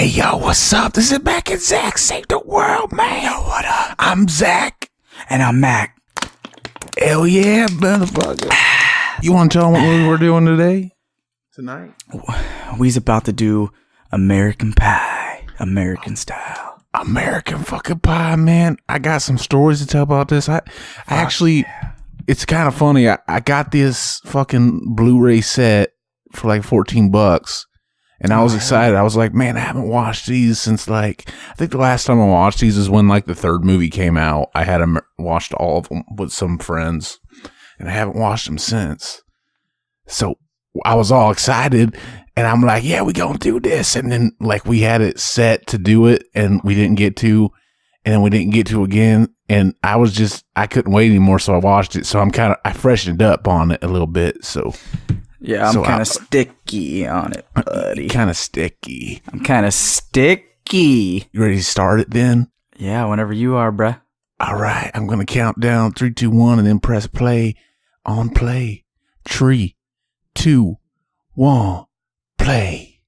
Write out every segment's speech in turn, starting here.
Hey, yo, what's up? This is Mac and Zach. Save the world, man. Yo, what up? I'm Zach. And I'm Mac. Hell yeah, motherfucker. You want to tell them what we're doing today? Tonight? We's about to do American Pie. American style. American fucking Pie, man. I got some stories to tell about this. I actually, it's kind of funny. I got this fucking Blu-ray set for like $14. And I was excited. I was like, man, I haven't watched these since like, I think the last time I watched these is when like the third movie came out. I had watched all of them with some friends and I haven't watched them since. So I was all excited and I'm like, yeah, we gonna do this. And then like we had it set to do it and we didn't get to, and then we didn't get to again. And I couldn't wait anymore. So I watched it. So I freshened up on it a little bit. So yeah, I'm kind of sticky on it, buddy. Kind of sticky. I'm kind of sticky. You ready to start it then? Yeah, whenever you are, bruh. All right, I'm going to count down 3, 2, 1 and then press play on play. 3, 2, 1, play.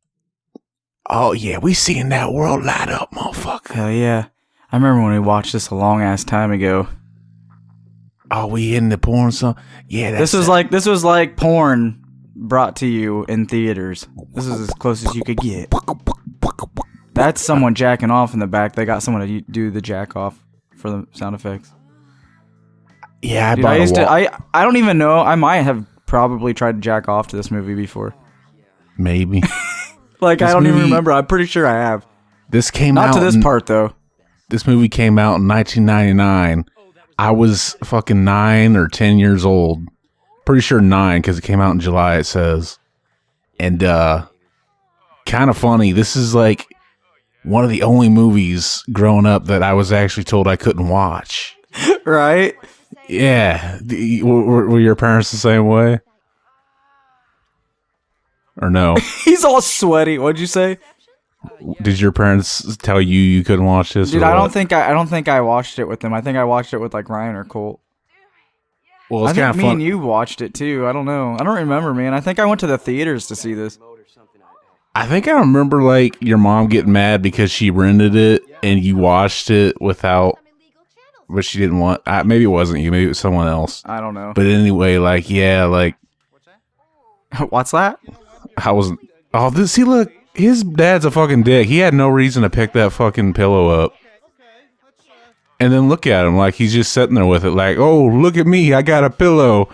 Oh, yeah, we seeing that world light up, motherfucker. Hell yeah. I remember when we watched this a long-ass time ago. Oh, we in the porn song? Yeah, this was like porn brought to you in theaters. This is as close as you could get. That's someone jacking off in the back. They got someone to do the jack off for the sound effects. Yeah, Dude, I don't even know. I might have probably tried to jack off to this movie before. Maybe. Like, I don't even remember. I'm pretty sure I have. This came out. Not to this part, though. This movie came out in 1999. I was fucking 9 or 10 years old. Pretty sure 9 because it came out in July, it says. And kind of funny. This is like one of the only movies growing up that I was actually told I couldn't watch. Right? Yeah. Were your parents the same way? Or no? He's all sweaty. What'd you say? Did your parents tell you couldn't watch this? Dude, I don't think I watched it with them. I think I watched it with like Ryan or Colt. Well, it's I kind think of fun. me and you watched it too. I don't know. I don't remember, man. I think I went to the theaters to see this. I think I remember like your mom getting mad because she rented it and you watched it without, but she didn't want. Maybe it wasn't you. Maybe it was someone else. I don't know. But anyway, like yeah, like what's that? I wasn't. Oh, see, look, his dad's a fucking dick. He had no reason to pick that fucking pillow up. And then look at him like he's just sitting there with it like, oh, look at me. I got a pillow.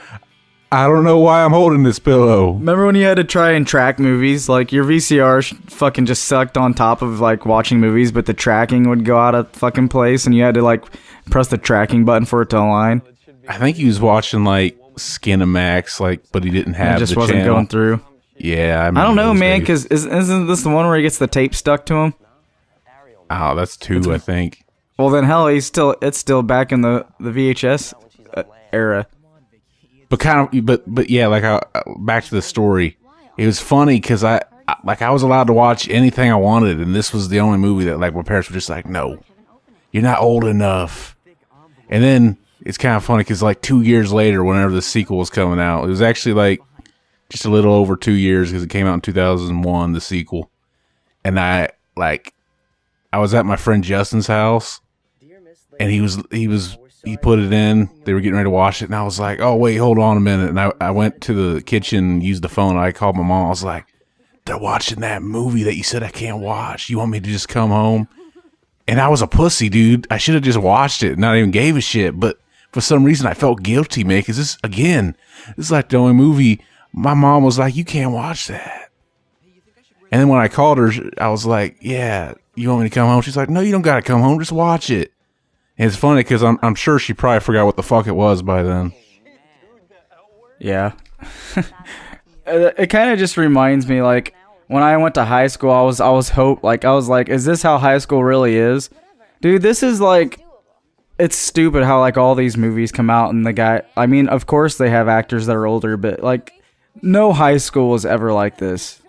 I don't know why I'm holding this pillow. Remember when you had to try and track movies? Like your VCR fucking just sucked on top of like watching movies, but the tracking would go out of fucking place and you had to like press the tracking button for it to align. I think he was watching like Skinamax, like, but he didn't have it just the wasn't channel. going through. Yeah, I don't know, man, because isn't this the one where he gets the tape stuck to him? Oh, that's 2, I think. Well, then hell, it's still back in the VHS era. But yeah, like back to the story. It was funny because I was allowed to watch anything I wanted, and this was the only movie that like my parents were just like, no, you're not old enough. And then it's kind of funny because like 2 years later, whenever the sequel was coming out, it was actually like just a little over 2 years because it came out in 2001, the sequel. And I was at my friend Justin's house, and he put it in. They were getting ready to watch it, and I was like, oh, wait, hold on a minute. And I went to the kitchen, used the phone. I called my mom. I was like, they're watching that movie that you said I can't watch. You want me to just come home? And I was a pussy, dude. I should have just watched it and not even gave a shit. But for some reason, I felt guilty, man, because this is like the only movie. My mom was like, you can't watch that. And then when I called her, I was like, yeah, you want me to come home? She's like, no, you don't got to come home. Just watch it. And it's funny because I'm sure she probably forgot what the fuck it was by then. Yeah. It kind of just reminds me, like, when I went to high school, I was like, is this how high school really is? Dude, this is like, it's stupid how, like, all these movies come out and I mean, of course they have actors that are older, but, like, no high school was ever like this.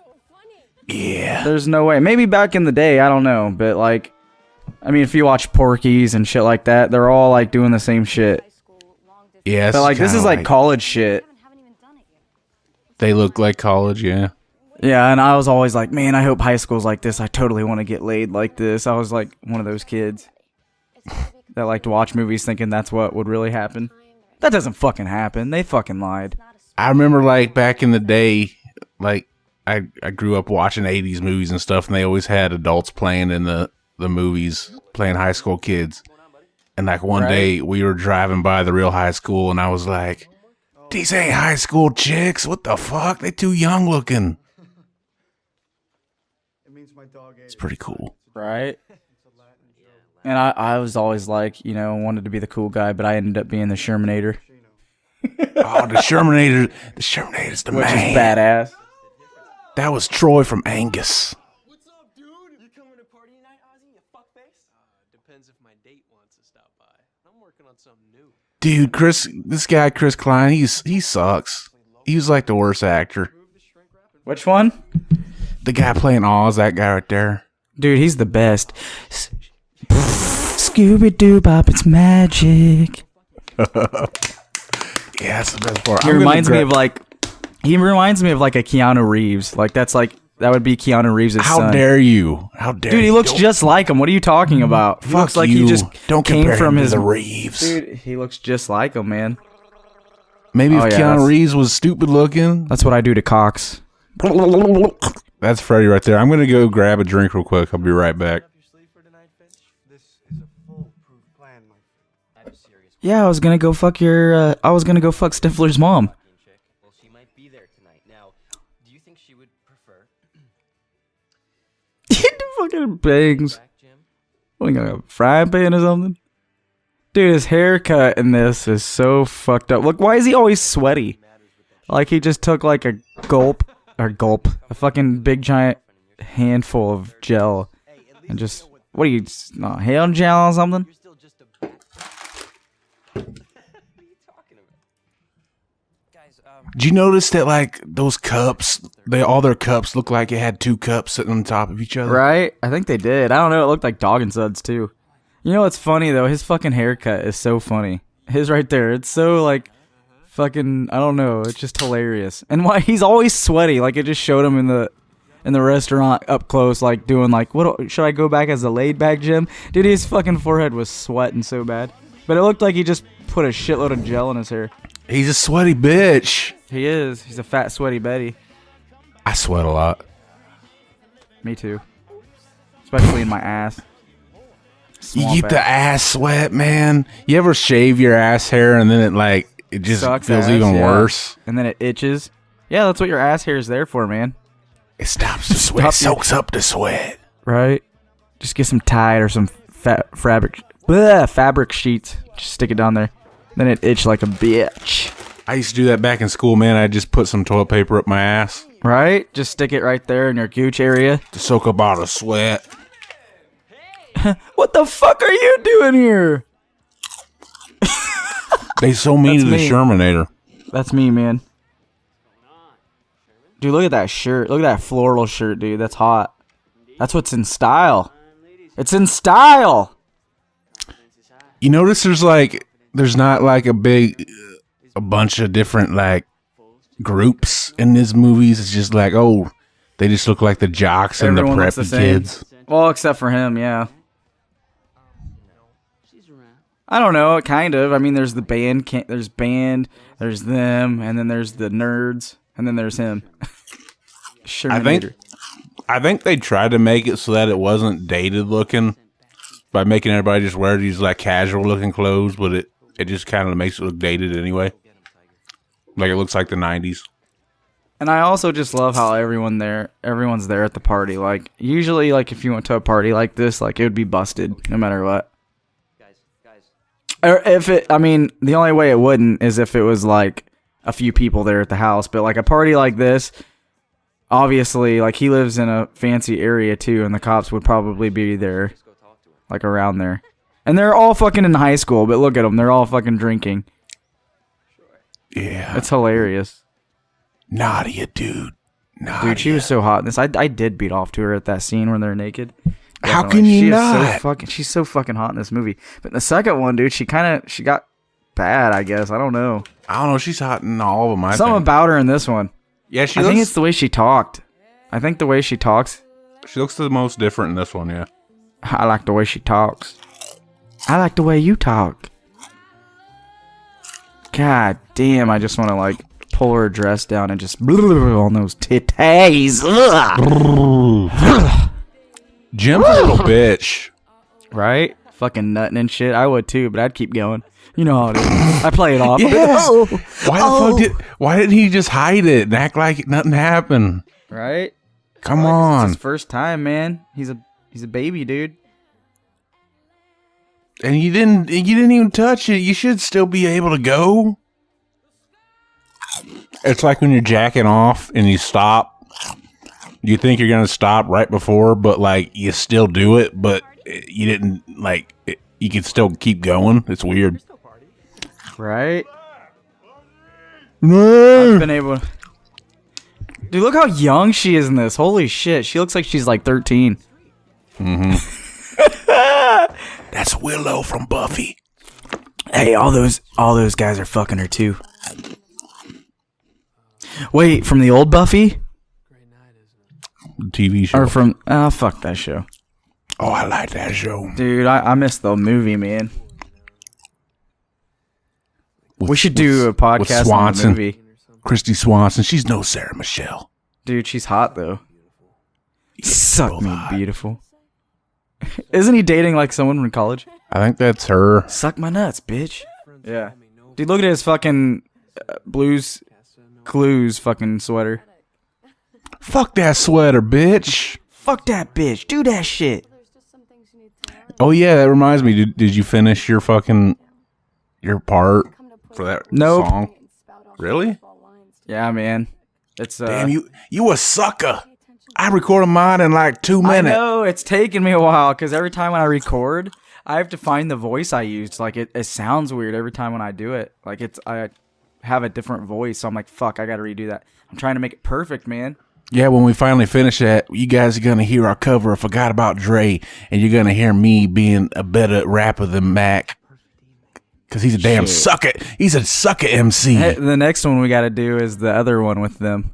Yeah. There's no way. Maybe back in the day, I don't know, but, like, I mean, if you watch Porky's and shit like that, they're all, like, doing the same shit. Yeah, but, like, this is, like, college shit. They look like college, yeah. Yeah, and I was always like, man, I hope high school's like this. I totally want to get laid like this. I was like one of those kids that like to watch movies thinking that's what would really happen. That doesn't fucking happen. They fucking lied. I remember like back in the day, like I grew up watching 80s movies and stuff, and they always had adults playing in the movies, playing high school kids. And like one day we were driving by the real high school, and I was like, these ain't high school chicks. What the fuck? They too young looking. It's pretty cool. Right? And I was always like, you know, wanted to be the cool guy, but I ended up being the Shermanator. Oh, the Shermanator's the Which man. is badass. That was Troy from Angus. What's up, dude? You coming to party tonight, Ozzy? You fuckface? Depends if my date wants to stop by. I'm working on something new. Dude, this guy, Chris Klein, he sucks. He was like the worst actor. Which one? The guy playing Oz, that guy right there. Dude, he's the best. Scooby-Doo Bop, it's magic. Yeah, that's the best part. He reminds me of like a Keanu Reeves. Like that would be Keanu Reeves' son. How dare you? How dare you? Dude, he looks just like him. What are you talking about? He looks like he just don't came compare from him to his the Reeves. Dude, he looks just like him, man. Maybe if yeah, Keanu Reeves was stupid looking. That's what I do to Cox. That's Freddie right there. I'm gonna go grab a drink real quick. I'll be right back. Yeah, I was gonna go fuck Stifler's mom. Well, she might be there tonight. Now, do you think she would prefer Fucking bangs. crack, Jim? What, you got a frying pan or something? Dude, his haircut in this is so fucked up. Look, why is he always sweaty? Like he just took like a fucking big giant handful of gel and just, what are you, hair gel or something? You're still just a... What are you talking about? Guys, Did you notice that like those cups, all their cups look like it had two cups sitting on top of each other? Right? I think they did. I don't know. It looked like Dog and Suds too. You know what's funny though? His fucking haircut is so funny. His right there. It's so like fucking, I don't know. It's just hilarious. And why he's always sweaty. Like it just showed him in the restaurant up close, like doing like, what should I go back as a laid back Jim? Dude, his fucking forehead was sweating so bad. But it looked like he just put a shitload of gel in his hair. He's a sweaty bitch. He is. He's a fat, sweaty Betty. I sweat a lot. Me too. Especially in my ass. You Swamp get the ass. ass sweat, man. You ever shave your ass hair and then it just Sucks feels ass, even yeah. worse? And then it itches. Yeah, that's what your ass hair is there for, man. It stops the sweat. It soaks up the sweat. Right? Just get some Tide or some fabric sheets. Just stick it down there. Then it itch like a bitch. I used to do that back in school, man. I just put some toilet paper up my ass Right? Just stick it right there in your gooch area. to soak up all the sweat. What the fuck are you doing here? They so mean to That's the me. Shermanator. That's me, man. Dude, look at that shirt. Look at that floral shirt, dude. That's hot. That's what's in style. It's in style. You notice there's not like a bunch of different like groups in these movies. It's just like, oh, they just look like the jocks and Everyone the looks the preppy same. kids. Well, except for him, yeah. I don't know, kind of. I mean, there's the band, there's them, and then there's the nerds, and then there's him. Shermanator. I think they tried to make it so that it wasn't dated looking by making everybody just wear these like casual looking clothes, but it just kind of makes it look dated anyway. Like it looks like the 90s. And I also just love how everyone's there at the party. Like, usually, like, if you went to a party like this, like, it would be busted no matter what. Or the only way it wouldn't is if it was, like, a few people there at the house. But, like, a party like this, obviously, like, he lives in a fancy area, too, and the cops would probably be there, like, around there. And they're all fucking in high school, but look at them. They're all fucking drinking. Yeah. It's hilarious. Nadia, dude. Nadia. Dude, she was so hot in this. I did beat off to her at that scene where they're naked. How Definitely. can you She is not? she's so fucking hot in this movie. But in the second one, dude, she got bad, I guess. I don't know. I don't know. She's hot in all of them. Something about her in this one. Yeah, she I think looks. it's the way she talked. I think the way she talks. She looks the most different in this one, yeah. I like the way she talks. I like the way you talk. God damn, I just want to like pull her dress down and just on those titties. Jim's a little bitch. Right? Fucking nutting and shit. I would too, but I'd keep going. You know how it is. I play it off. Yeah. Why didn't he just hide it and act like nothing happened? Right? Come It's on. his first time, man. He's a baby, dude. And you didn't even touch it. You should still be able to go. It's like when you're jacking off and you stop. You think you're gonna stop right before, but like you still do it, but you didn't like. You can still keep going. It's weird. Right? No. I've been able to... Dude, look how young she is in this. Holy shit. She looks like she's like 13. That's Willow from Buffy. Hey, all those guys are fucking her too. Wait, from the old Buffy? TV show. Or from... Oh, fuck that show. Oh, I like that show. Dude, I missed the movie, man. We should do a podcast on the movie. Christy Swanson. She's no Sarah Michelle. Dude, she's hot, though. Yeah, Suck both me, hot. beautiful. Isn't he dating, like, someone from college? I think that's her. Suck my nuts, bitch. Yeah. Dude, look at his fucking Blues Clues fucking sweater. Fuck that sweater, bitch. Fuck that bitch. Do that shit. Oh yeah, that reminds me. Did you finish your part for that Nope. song? Really? Yeah, man. It's Damn, you a sucker. I recorded mine in like 2 minutes. I know, it's taken me a while, because every time when I record, I have to find the voice I used. Like, it sounds weird every time when I do it. Like, I have a different voice, so I'm like, fuck, I gotta redo that. I'm trying to make it perfect, man. Yeah, when we finally finish that, you guys are gonna hear our cover of Forgot About Dre, and you're gonna hear me being a better rapper than Mac. Cause he's a damn sucker. He's a sucker MC. Hey, the next one we gotta do is the other one with them.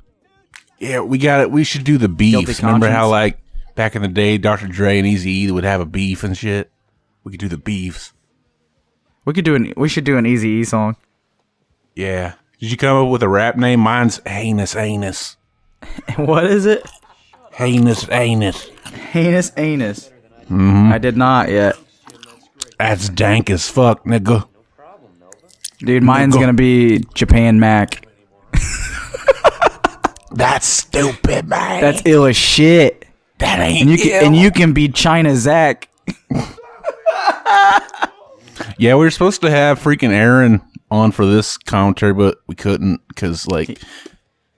Yeah, we got it. We should do the Guilty beefs. Remember how Conscience. like back in the day, Dr. Dre and Eazy-E would have a beef and shit. We could do the beefs. We should do an Eazy-E song. Yeah. Did you come up with a rap name? Mine's Heinous Anus. What is it? Heinous Anus. Heinous Anus. Mm-hmm. I did not yet. That's dank as fuck, nigga. Dude, mine's gonna be Japan Mac. That's stupid, man. That's ill as shit. That ain't And you can be China Zach. Yeah, we were supposed to have freaking Aaron on for this commentary, but we couldn't because like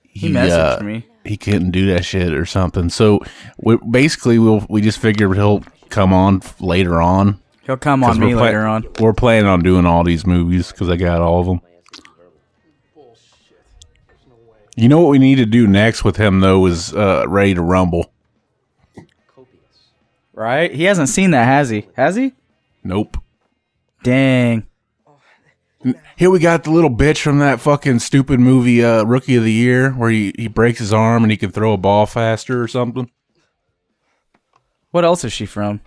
He messaged me. He couldn't do that shit or something. So we just figured he'll come on later on. He'll come on me later on. We're planning on doing all these movies because I got all of them. You know what we need to do next with him though is Ready to Rumble. Right? He hasn't seen that, has he? Has he? Nope. Dang. Here we got the little bitch from that fucking stupid movie, Rookie of the Year, where he breaks his arm and he can throw a ball faster or something. What else is she from?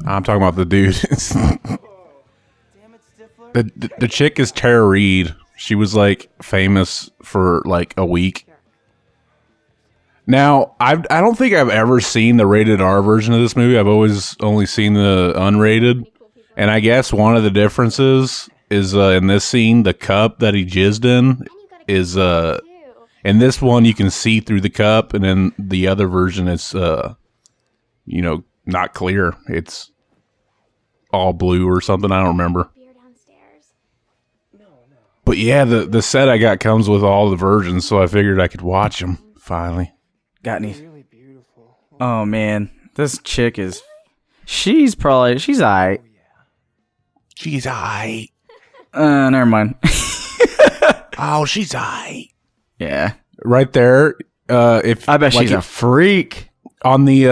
I'm talking about the dude. the chick is Tara Reid. She was like famous for like a week. Now, I don't think I've ever seen the rated R version of this movie. I've always only seen the unrated. And I guess one of the differences is in this scene, the cup that he jizzed in is in this one you can see through the cup, and in the other version it's not clear. It's all blue or something. I don't remember. But yeah, the set I got comes with all the versions, so I figured I could watch them finally. Got any? Oh man, this chick is. She's alright. She's aight. Never mind. Oh, she's aight. Yeah. Right there. If I bet she's a freak. On the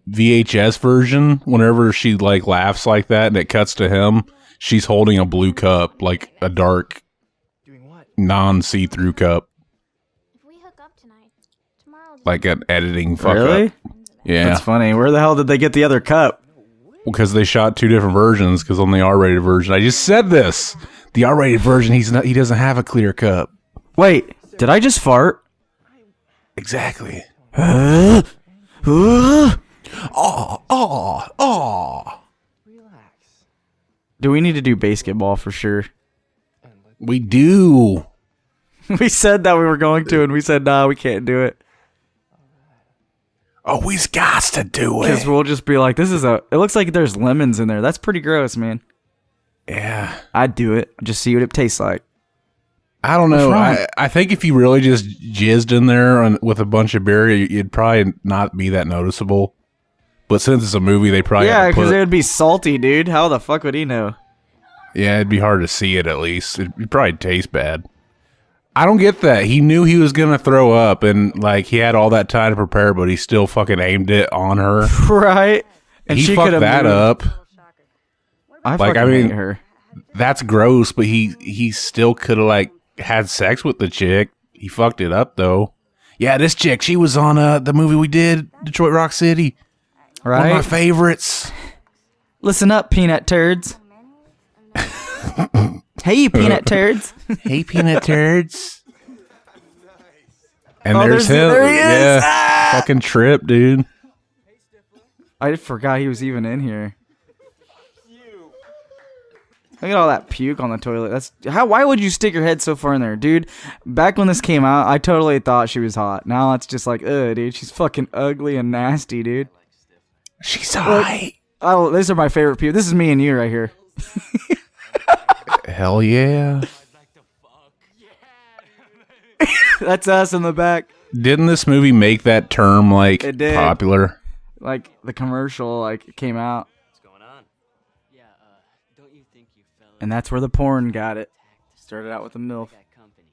VHS version, whenever she like laughs like that and it cuts to him, she's holding a blue cup, like a dark, non-see-through cup. If we hook up tonight, tomorrow like an editing fuck Really? up. Yeah, That's funny. Where the hell did they get the other cup? because they shot 2 different versions. Because on the R-rated version, I just said this. The R-rated version, he doesn't have a clear cup. Wait, did I just fart? Exactly. Do we need to do basketball for sure? We do. We said that we were going to, and we said, nah, we can't do it. Oh, we's got to do Because it. we'll just be like, it looks like there's lemons in there. That's pretty gross, man. Yeah. I'd do it. Just see what it tastes like. I don't know. What's wrong? I think if you really just jizzed in there with a bunch of beer, it'd probably not be that noticeable. But since it's a movie, they probably Yeah, have to because put, it would be salty, dude. How the fuck would he know? yeah, it'd be hard to see it at least. It'd probably taste bad. I don't get that. He knew he was gonna throw up, and like he had all that time to prepare, but he still fucking aimed it on her. Right? And He she fucked could've that moved. up. I Like, fucking I mean- hate her. That's gross, but he still could have like had sex with the chick. He fucked it up though. Yeah, this chick, she was on the movie we did, Detroit Rock City. One of my Right? favorites. Listen up, peanut turds. Hey, you peanut turds. Hey, peanut turds. And Oh, there's him. there he is. Yeah. Ah! Fucking trip, dude. I forgot he was even in here. Look at all that puke on the toilet. That's how. Why would you stick your head so far in there, dude? Back when this came out, I totally thought she was hot. Now it's just like, ugh, dude, she's fucking ugly and nasty, dude. She's alright. Oh, these are my favorite people. This is me and you right here. Hell yeah. That's us in the back. Didn't this movie make that term like It did. popular? Like the commercial, like it came out, What's going on? Yeah, don't you think you fellas and that's where the porn got it. Started out with the MILF. got company,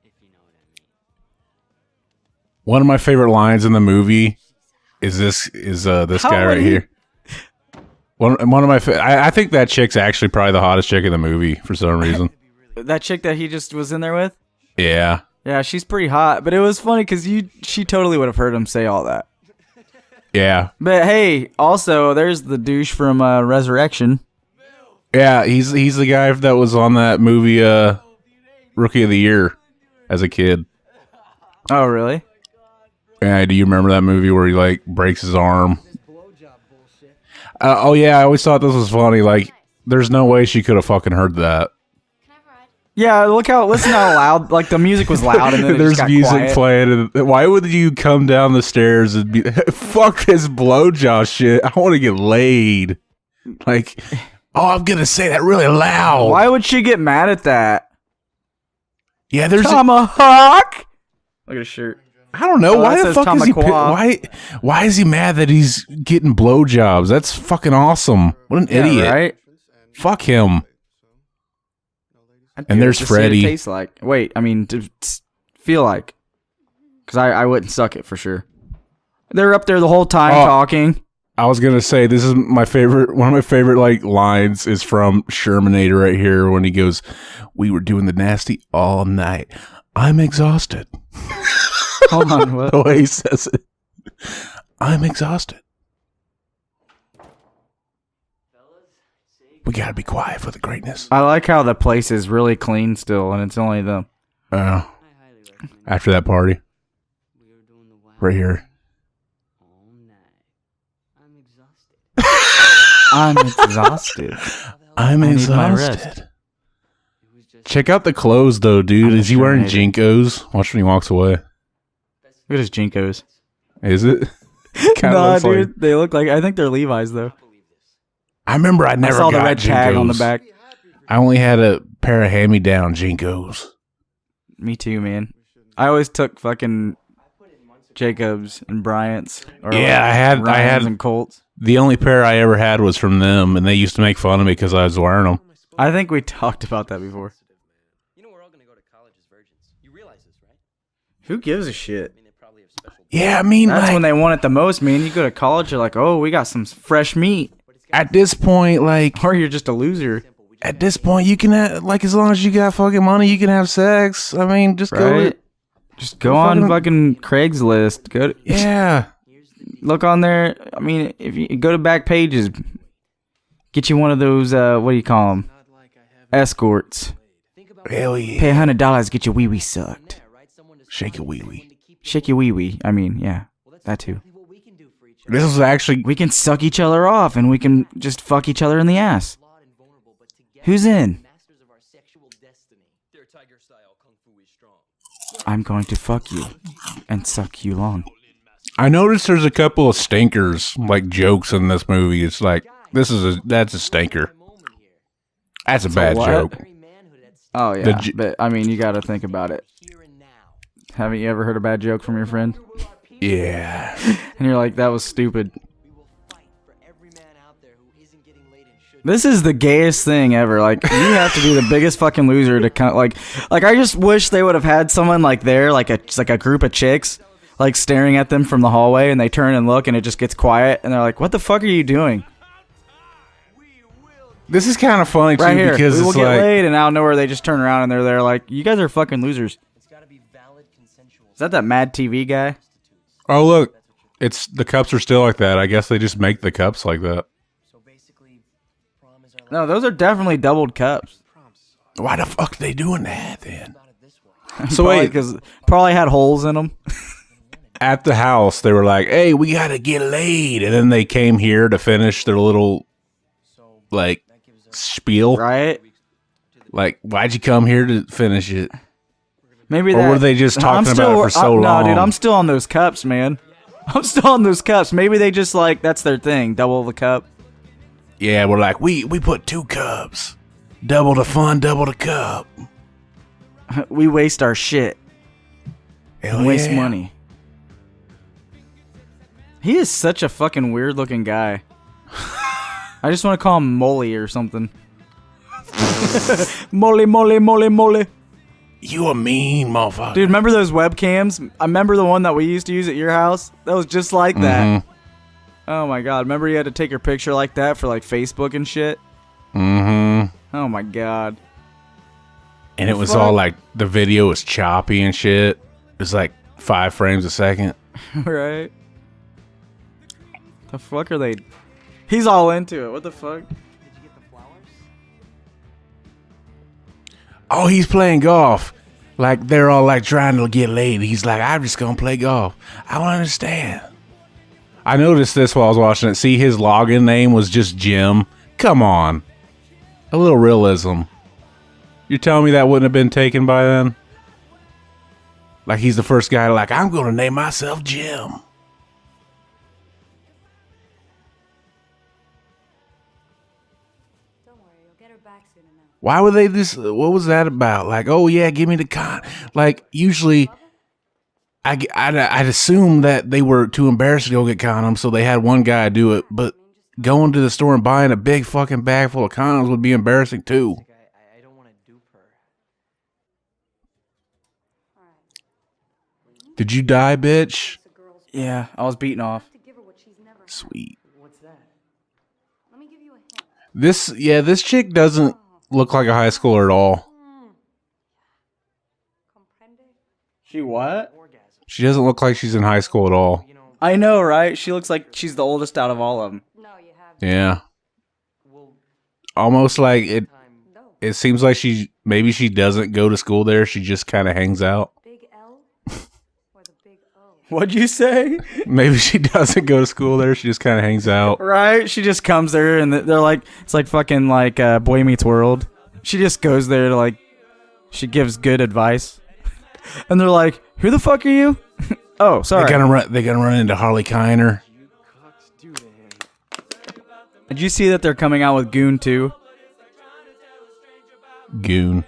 if you know what I mean? One of my favorite lines in the movie is this How guy would right he- here. One of my I think that chick's actually probably the hottest chick in the movie for some reason. That chick that he just was in there with. Yeah. Yeah, she's pretty hot, but it was funny because she totally would have heard him say all that. Yeah. But hey, also there's the douche from Resurrection. Yeah, he's the guy that was on that movie Rookie of the Year as a kid. Oh, really? Yeah, do you remember that movie where he like breaks his arm? Oh yeah, I always thought this was funny. Like, there's no way she could have fucking heard that. Yeah, listen how loud, like the music was loud and then it There's just got music quiet. playing. And why would you come down the stairs and be fuck this blowjob shit? I want to get laid. Like, oh, I'm gonna say that really loud. Why would she get mad at that? Yeah, there's. Tomahawk. Look at his shirt. I don't know Oh, why that the says fuck is he. Tamaqua. Why is he mad that he's getting blowjobs? That's fucking awesome. What an idiot. Yeah, right? Fuck him. I'd And do it there's to see what it Freddy. tastes like. Wait, I mean, to feel like. Because I wouldn't suck it for sure. They're up there the whole time Oh. talking. I was gonna say this is my favorite. One of my favorite like lines is from Shermanator right here when he goes, "We were doing the nasty all night. I'm exhausted." Hold on, what? The way he says it. I'm exhausted. We gotta be quiet for the greatness. I like how the place is really clean still, and it's only them. I highly recommend After that party, we were doing the wild right here. all night. I'm exhausted. I'm exhausted. I'm I need my exhausted. rest. It was just Check out the clothes though, dude. I'm Is he wearing Shermanator. Jinkos? Watch when he walks away. Look at his Jinkos. Is it? Kinda Nah, looks like- dude. They look like, I think they're Levi's, though. I remember I never I saw the got red tag on the Jinkos. back. I only had a pair of hand-me-down Jinkos. Me too, man. I always took fucking Jacobs and Bryant's. Or Yeah, I had- Ryans and Colts. The only pair I ever had was from them, and they used to make fun of me because I was wearing them. I think we talked about that before. You know we're all gonna go to college as virgins. You realize this, right? Who gives a shit? I mean, they probably have special. Yeah, I mean, That's like, when they want it the most, man. You go to college, you're like, oh, we got some fresh meat. at this point, like, Or you're just a loser. at this point, you can have, like, as long as you got fucking money, you can have sex. I mean, just go. Right? Just go on fucking Craigslist. Go to, Yeah. look on there. I mean, if you go to back pages, get you one of those, what do you call them? Escorts. Hell yeah. Pay $100, get your wee-wee sucked. Shake your wee wee. Shake your wee-wee. I mean, yeah, that too. This was actually. We can suck each other off, and we can just fuck each other in the ass. Who's in? I'm going to fuck you and suck you long. I noticed there's a couple of stinkers, like jokes in this movie. It's like, that's a stinker. That's a bad what? joke. Oh, yeah, but I mean, you got to think about it. Haven't you ever heard a bad joke from your friend? Yeah. And you're like, that was stupid. This is the gayest thing ever. Like, you have to be the biggest fucking loser to kind of like I just wish they would have had someone like there, like a group of chicks, like staring at them from the hallway, and they turn and look, and it just gets quiet, and they're like, "What the fuck are you doing?" This is kind of funny too Right here, because we will it's get like, laid, and out of nowhere they just turn around and they're there like, "You guys are fucking losers." Is that Mad TV guy? oh look, it's the cups are still like that. I guess they just make the cups like that. No, those are definitely doubled cups. Why the fuck are they doing that then? So wait, because probably had holes in them. at the house they were like, "Hey, we gotta get laid," and then they came here to finish their little like spiel. Right? Like, why'd you come here to finish it? Maybe Or that, were they just talking about it for so long? No, dude, I'm still on those cups, man. I'm still on those cups. Maybe they just like that's their thing, double the cup. Yeah, we're like, we put 2 cups. Double the fun, double the cup. We waste our shit. Hell And waste yeah. money. He is such a fucking weird looking guy. I just want to call him Molly or something. Molly, Molly, Molly, Molly. You a mean motherfucker. Dude, remember those webcams? I remember the one that we used to use at your house. That was just like that. Oh my god! Remember you had to take your picture like that for like Facebook and shit. Mm-hmm. Oh my god! And it was all like the video was choppy and shit. It was like 5 frames a second. Right? The fuck are they? He's all into it. What the fuck? Oh, he's playing golf. Like they're all like trying to get laid. He's like, I'm just gonna play golf. I don't understand. I noticed this while I was watching it. See, his login name was just Jim. Come on. A little realism. You're telling me that wouldn't have been taken by then? Like he's the first guy like, I'm gonna name myself Jim. Why were they this? What was that about? Like, oh yeah, give me the con. Like usually, I'd assume that they were too embarrassed to go get condoms, so they had one guy do it. But going to the store and buying a big fucking bag full of condoms would be embarrassing too. I don't want to dupe her. Did you die, bitch? Yeah, I was beaten off. Sweet. What's that? This chick doesn't look like a high schooler at all. She what? She doesn't look like she's in high school at all. I know, right? She looks like she's the oldest out of all of them. Yeah. Almost like it. It seems like maybe she doesn't go to school there. She just kind of hangs out. What'd you say? Maybe she doesn't go to school there. She just kind of hangs out. Right? She just comes there and they're like, it's like fucking like Boy Meets World. She just goes there to like, she gives good advice. And they're like, who the fuck are you? Oh, sorry. They're gonna run into Harley Kiner. Did you see that they're coming out with Goon 2? Goon.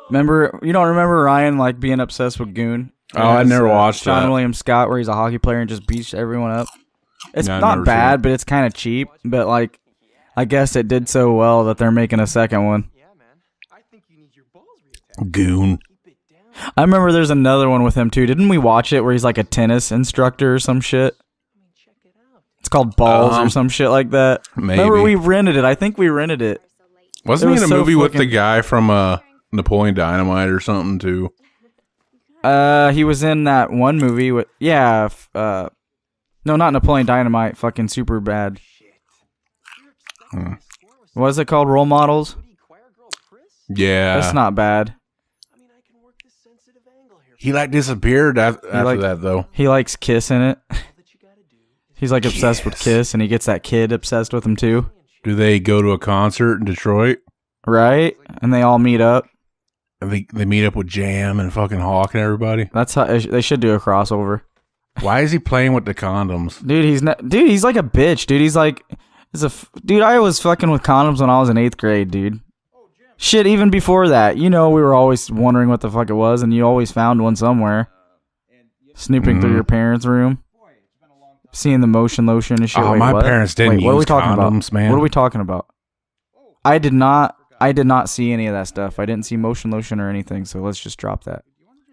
Remember, you don't remember Ryan like being obsessed with Goon? Oh, I never watched Sean that. William Scott, where he's a hockey player and just beats everyone up. It's No, I've not never bad, seen it. but it's kind of cheap. But like, I guess it did so well that they're making a second one. Yeah, man. I think you need your balls reattached. Goon. Keep it down. I remember there's another one with him too. Didn't we watch it where he's like a tennis instructor or some shit? Check it out. It's called Balls or some shit like that. Maybe. Remember we rented it. I think we rented it. Wasn't It he in was a so movie with the fucking- guy from Napoleon Dynamite or something too? He was in that one movie with no, not Napoleon Dynamite. Fucking super bad. What is it called? Role Models. Yeah, That's not bad. he like disappeared after that though. He likes Kiss in it. He's like obsessed with Kiss, and he gets that kid obsessed with him too. Do they go to a concert in Detroit? Right, and they all meet up. And they meet up with Jam and fucking Hawk and everybody. That's how they should do a crossover. Why is he playing with the condoms? Dude, he's like a bitch, dude. He's like, dude, I was fucking with condoms when I was in 8th grade, dude. Shit, even before that. You know, we were always wondering what the fuck it was, and you always found one somewhere. Snooping through your parents' room. Seeing the motion lotion and shit. Oh, Wait, my what? parents didn't Wait, what are we use talking condoms, about? man. What are we talking about? I did not see any of that stuff. I didn't see motion lotion or anything, so let's just drop that.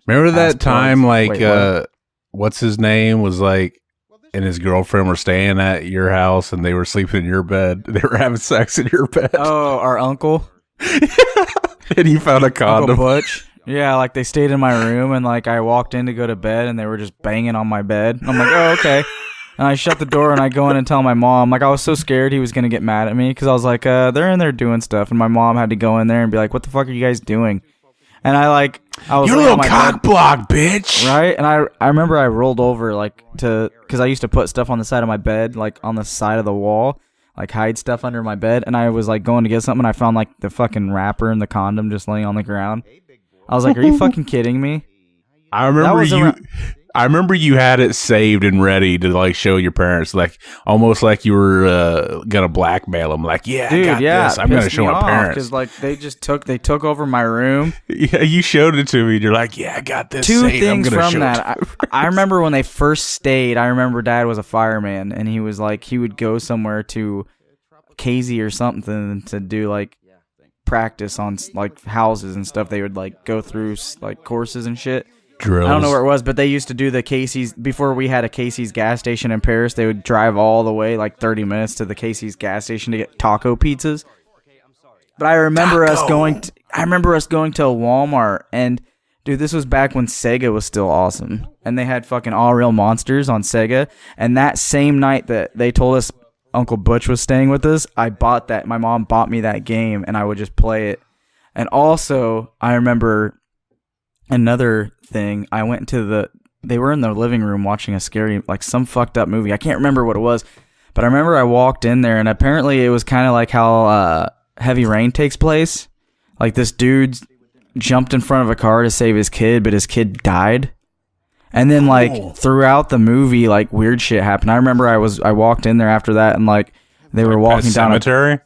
Remember that time, like, Wait, what's his name was like, and his girlfriend were staying at your house, and they were sleeping in your bed. They were having sex in your bed. Oh, our uncle. And you found a condom. Uncle Butch. Yeah, like they stayed in my room, and like I walked in to go to bed, and they were just banging on my bed. I'm like, oh, okay. And I shut the door, and I go in and tell my mom. Like, I was so scared he was going to get mad at me, because I was like, they're in there doing stuff. And my mom had to go in there and be like, what the fuck are you guys doing? And I was You're a little cock block, bitch. Right? And I remember I rolled over, like, because I used to put stuff on the side of my bed, like, on the side of the wall, like, hide stuff under my bed. And I was, like, going to get something, and I found, like, the fucking wrapper and the condom just laying on the ground. I was like, are you fucking kidding me? I remember you had it saved and ready to like show your parents, like almost like you were gonna blackmail them. Like, yeah, dude, I got this. I'm gonna show my parents because like they took over my room. Yeah, you showed it to me. You're like, yeah, I got this. Two saved. things I'm gonna from show that. I remember when they first stayed. I remember Dad was a fireman, and he was like he would go somewhere to KZ or something to do like practice on like houses and stuff. They would like go through like courses and shit. Drills. I don't know where it was, but they used to do the Casey's before we had a Casey's gas station in Paris. They would drive all the way like 30 minutes to the Casey's gas station to get taco pizzas. But I remember us going to a Walmart, and dude, this was back when Sega was still awesome, and they had fucking All Real Monsters on Sega. And that same night that they told us Uncle Butch was staying with us, I bought that. My mom bought me that game, and I would just play it. And also, I remember another thing. I went to they were in their living room watching a scary, like some fucked up movie. I can't remember what it was, but I remember I walked in there, and apparently it was kind of like how Heavy Rain takes place. Like this dude jumped in front of a car to save his kid, but his kid died. And then like throughout the movie, like weird shit happened. I remember I walked in there after that, and like they were walking down cemetery.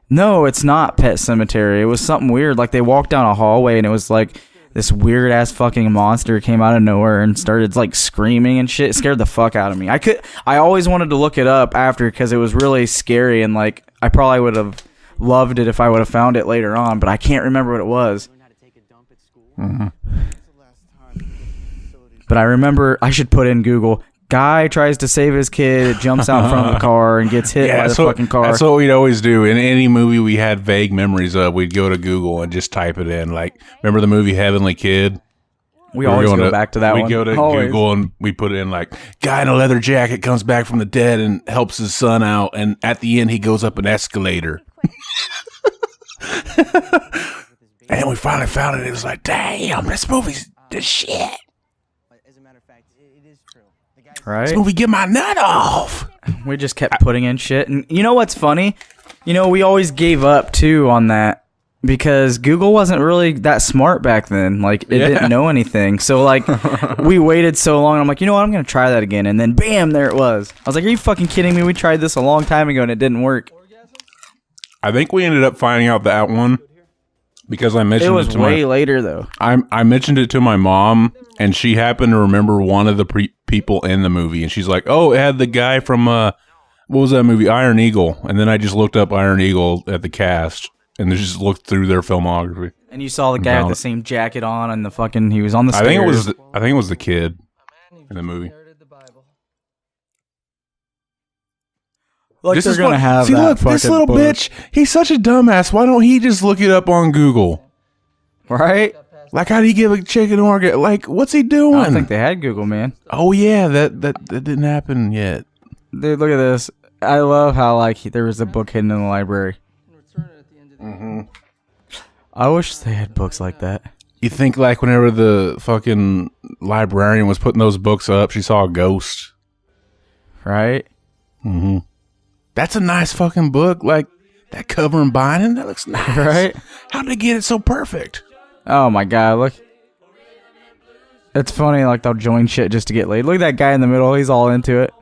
No, it's not Pet Cemetery. It was something weird. Like they walked down a hallway, and it was like this weird ass fucking monster came out of nowhere and started like screaming and shit. It scared the fuck out of me. I always wanted to look it up after because it was really scary, and like I probably would have loved it if I would have found it later on, but I can't remember what it was. Mm-hmm. But I remember I should put in Google. Guy tries to save his kid, jumps out in front of the car, and gets hit by the fucking car. That's what we'd always do. In any movie we had vague memories of, we'd go to Google and just type it in. Like, remember the movie Heavenly Kid? We always go back to that one. We'd go to Google and we put it in like, guy in a leather jacket comes back from the dead and helps his son out. And at the end, he goes up an escalator. And we finally found it. It was like, damn, this movie's the shit. Right? This movie get my nut off. We just kept putting in shit. And you know what's funny? You know, we always gave up, too, on that. Because Google wasn't really that smart back then. Like, it didn't know anything. So, like, we waited so long. I'm like, you know what? I'm going to try that again. And then, bam, there it was. I was like, are you fucking kidding me? We tried this a long time ago, and it didn't work. I think we ended up finding out that one because I mentioned it to way later, though. I mentioned it to my mom, and she happened to remember one of the people in the movie, and she's like, "Oh, it had the guy from what was that movie, Iron Eagle?" And then I just looked up Iron Eagle at the cast, and just looked through their filmography. And you saw the guy with the same jacket on, and the fucking he was on the stairs. I think it was the kid in the movie. Like this they're gonna have see, that look, this little book. bitch. He's such a dumbass. Why don't he just look it up on Google? Right? Like, how do you give a chick an orgasm? Like, what's he doing? I don't think they had Google, man. Oh yeah, that didn't happen yet. Dude, look at this. I love how like there was a book hidden in the library. I wish they had books like that. You think like whenever the fucking librarian was putting those books up, she saw a ghost, Right? Mm-hmm. That's a nice fucking book. Like that cover and binding, that looks nice. Right? How'd they get it so perfect? Oh my god, look. It's funny, like they'll join shit just to get laid. Look at that guy in the middle, he's all into it.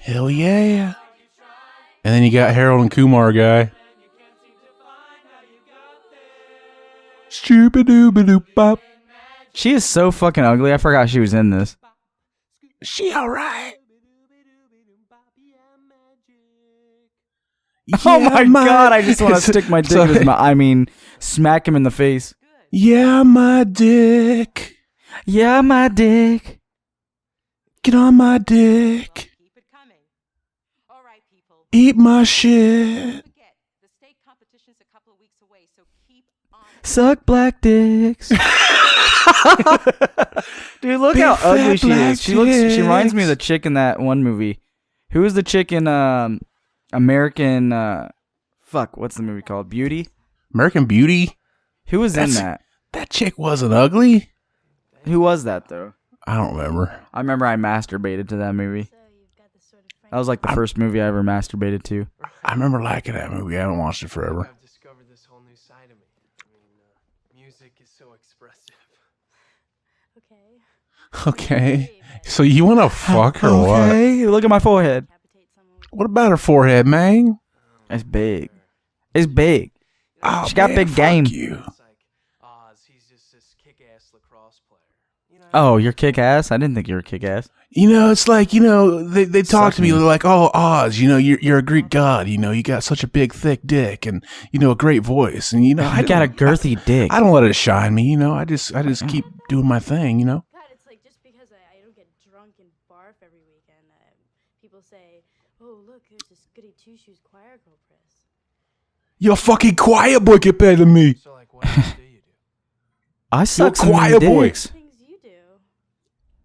Hell yeah. And then you got Harold and Kumar guy. Stupid-doo-ba-doo-bop. She is so fucking ugly, I forgot she was in this. She alright. Oh my god, I just want to stick my dick in his mouth. I mean, smack him in the face. Yeah, my dick. Yeah, my dick. Get on my dick. Keep it coming. All right, people. Eat my shit. Forget, the state competition's a couple of weeks away, so keep on. Suck black dicks. Dude, look Big how fat ugly she black is. She reminds me of the chicks. chick in that one movie. Who was the chick in American fuck, what's the movie called? Beauty? American Beauty. Who was in That's- that? That chick wasn't ugly. Who was that though? I don't remember. I remember I masturbated to that movie. That was like the first movie I ever masturbated to. I remember liking that movie. I haven't watched it forever. I've discovered this whole new side of me. I mean, music is so expressive. Okay. So you want to fuck or what? Okay, look at my forehead. What about her forehead, man? It's big. It's big. Oh, She got man, big fuck game. You. It's like Oz, he's just this kick-ass lacrosse player. You know, Oh, you're kick ass? I didn't think you were kick ass. You know, it's like, you know, they talk Suck to me me. like, oh, Oz, you know, you're a Greek god. You know, you got such a big, thick dick and, you know, a great voice. And, you know, I got a girthy dick. I don't let it shine me, you know. I just keep doing my thing, you know. God, it's like just because I don't get drunk and barf every weekend, people say, oh, look, there's this goody two-shoes choir girl press. You're a fucking choir boy get better than me. so like, what else do you do? I You're a suck some choir boy. dicks. Things you do.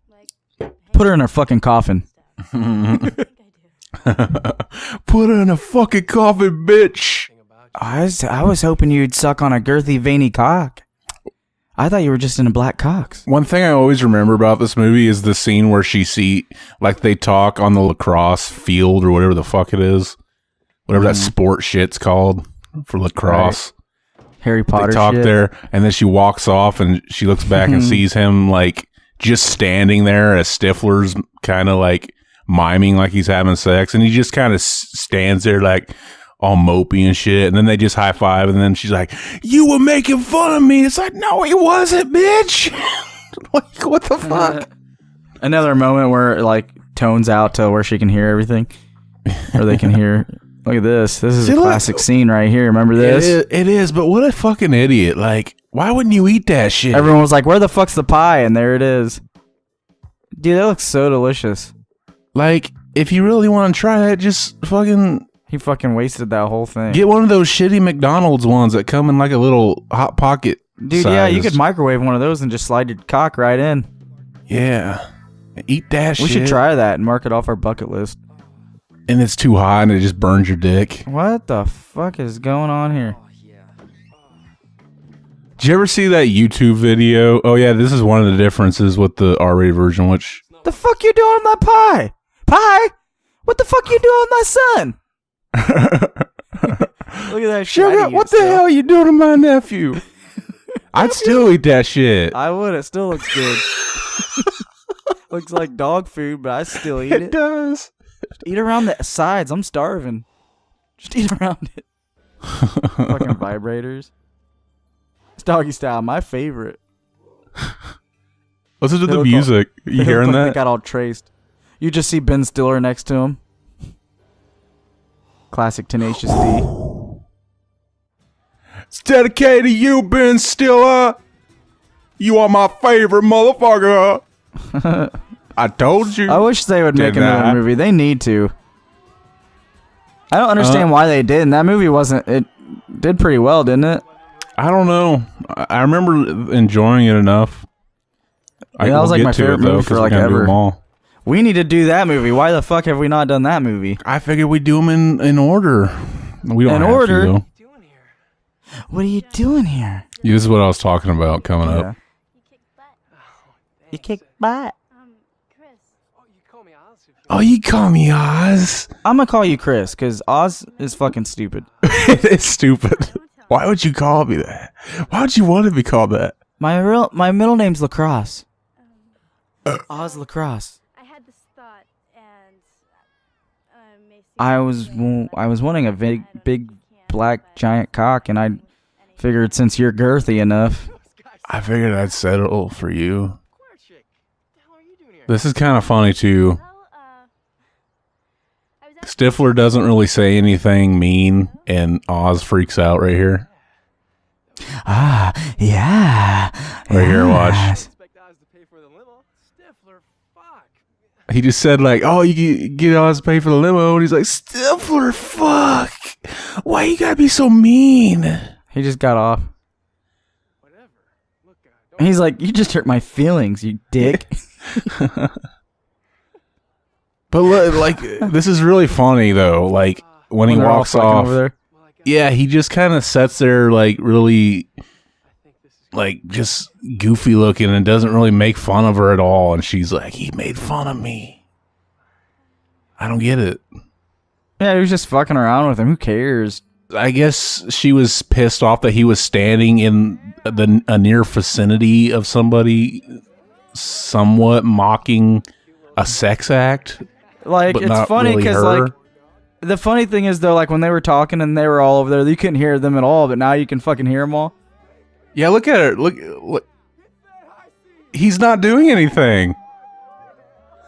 Like, Put her in her fucking coffin. I think I do. Put her in a fucking coffin, bitch. Thing about you. I was hoping you'd suck on a girthy, veiny cock. I thought you were just into black cocks. One thing I always remember about this movie is the scene where like they talk on the lacrosse field or whatever the fuck it is. Whatever that sport shit's called for lacrosse. Harry Potter They talk shit. there, and then she walks off, and she looks back and sees him like just standing there as Stifler's kind of like miming like he's having sex, and he just kind of stands there like all mopey and shit. And then they just high five, and then she's like, "You were making fun of me." It's like, no, he wasn't, bitch. Like, what the fuck? Another moment where it like tones out to where she can hear everything, or they can hear. Look at this. This is See, a look- classic scene right here. Remember this? It is, but what a fucking idiot! Like, why wouldn't you eat that shit? Everyone was like, "Where the fuck's the pie?" And there it is. Dude, that looks so delicious. Like, if you really want to try that, just fucking He fucking wasted that whole thing. get one of those shitty McDonald's ones that come in like a little hot pocket. Dude, yeah, you size. could microwave one of those and just slide your cock right in. Yeah, eat that We shit. should try that and mark it off our bucket list. And it's too hot and it just burns your dick. What the fuck is going on here? Did you ever see that YouTube video? Oh yeah, this is one of the differences with the R-rated version, which The fuck you doing on that pie? Pie? What the fuck you doing on my son? Look at that shit. Sugar, what the hell are you doing to my nephew? I'd still eat that shit. I would. It still looks good. Looks like dog food, but I still eat it. does. Eat around the sides. I'm starving. Just eat around it. Fucking vibrators. It's doggy style, my favorite. Listen to They the look music. They You look hearing like that? They got all traced. You just see Ben Stiller next to him. Classic Tenacious D. It's dedicated to you, Ben Stiller. You are my favorite motherfucker. I told you. I wish they would make Did another not. movie. They need to. I don't understand why they didn't. That movie wasn't. It did pretty well, didn't it? I don't know. I remember enjoying it enough. That was like my favorite movie for like ever. We need to do that movie. Why the fuck have we not done that movie? I figured we'd do them in order. We don't in have order. to, though. What are you doing here? Yeah, this is what I was talking about coming up. You kick butt. Chris. Oh, you call me Oz if you Oh, you call me Oz? I'm gonna call you Chris because Oz is fucking stupid. It's stupid. Why would you call me that? Why would you want to be called that? My middle name's Lacrosse. Oz Lacrosse. I had this thought, and may seem I like was wanting a big can't black giant cock, and I figured since you're girthy enough. I figured I'd settle for you. Square chick. What the hell are you doing here? This is kind of funny, too. Well, I was Stifler doesn't really say anything mean, and Oz freaks out right here. Ah, yeah. Right here, watch. Expect Oz to pay for the limo. Stifler, fuck. He just said, like, oh, you get Oz to pay for the limo, and he's like, Stifler, fuck. Why you gotta be so mean? He just got off. Whatever. Look, And he's like, you just hurt my feelings, you dick. But look, like, this is really funny, though. Like, when he They're all walks fucking off, over there. yeah, he just kind of sits there, like, really, like, just goofy looking and doesn't really make fun of her at all. And she's like, he made fun of me. I don't get it. Yeah, he was just fucking around with him. Who cares? I guess she was pissed off that he was standing in a near vicinity of somebody somewhat mocking a sex act. Like, But it's not funny really because, her. like, the funny thing is, though, like, when they were talking and they were all over there, you couldn't hear them at all, but now you can fucking hear them all. Yeah, look at her. Look. He's not doing anything.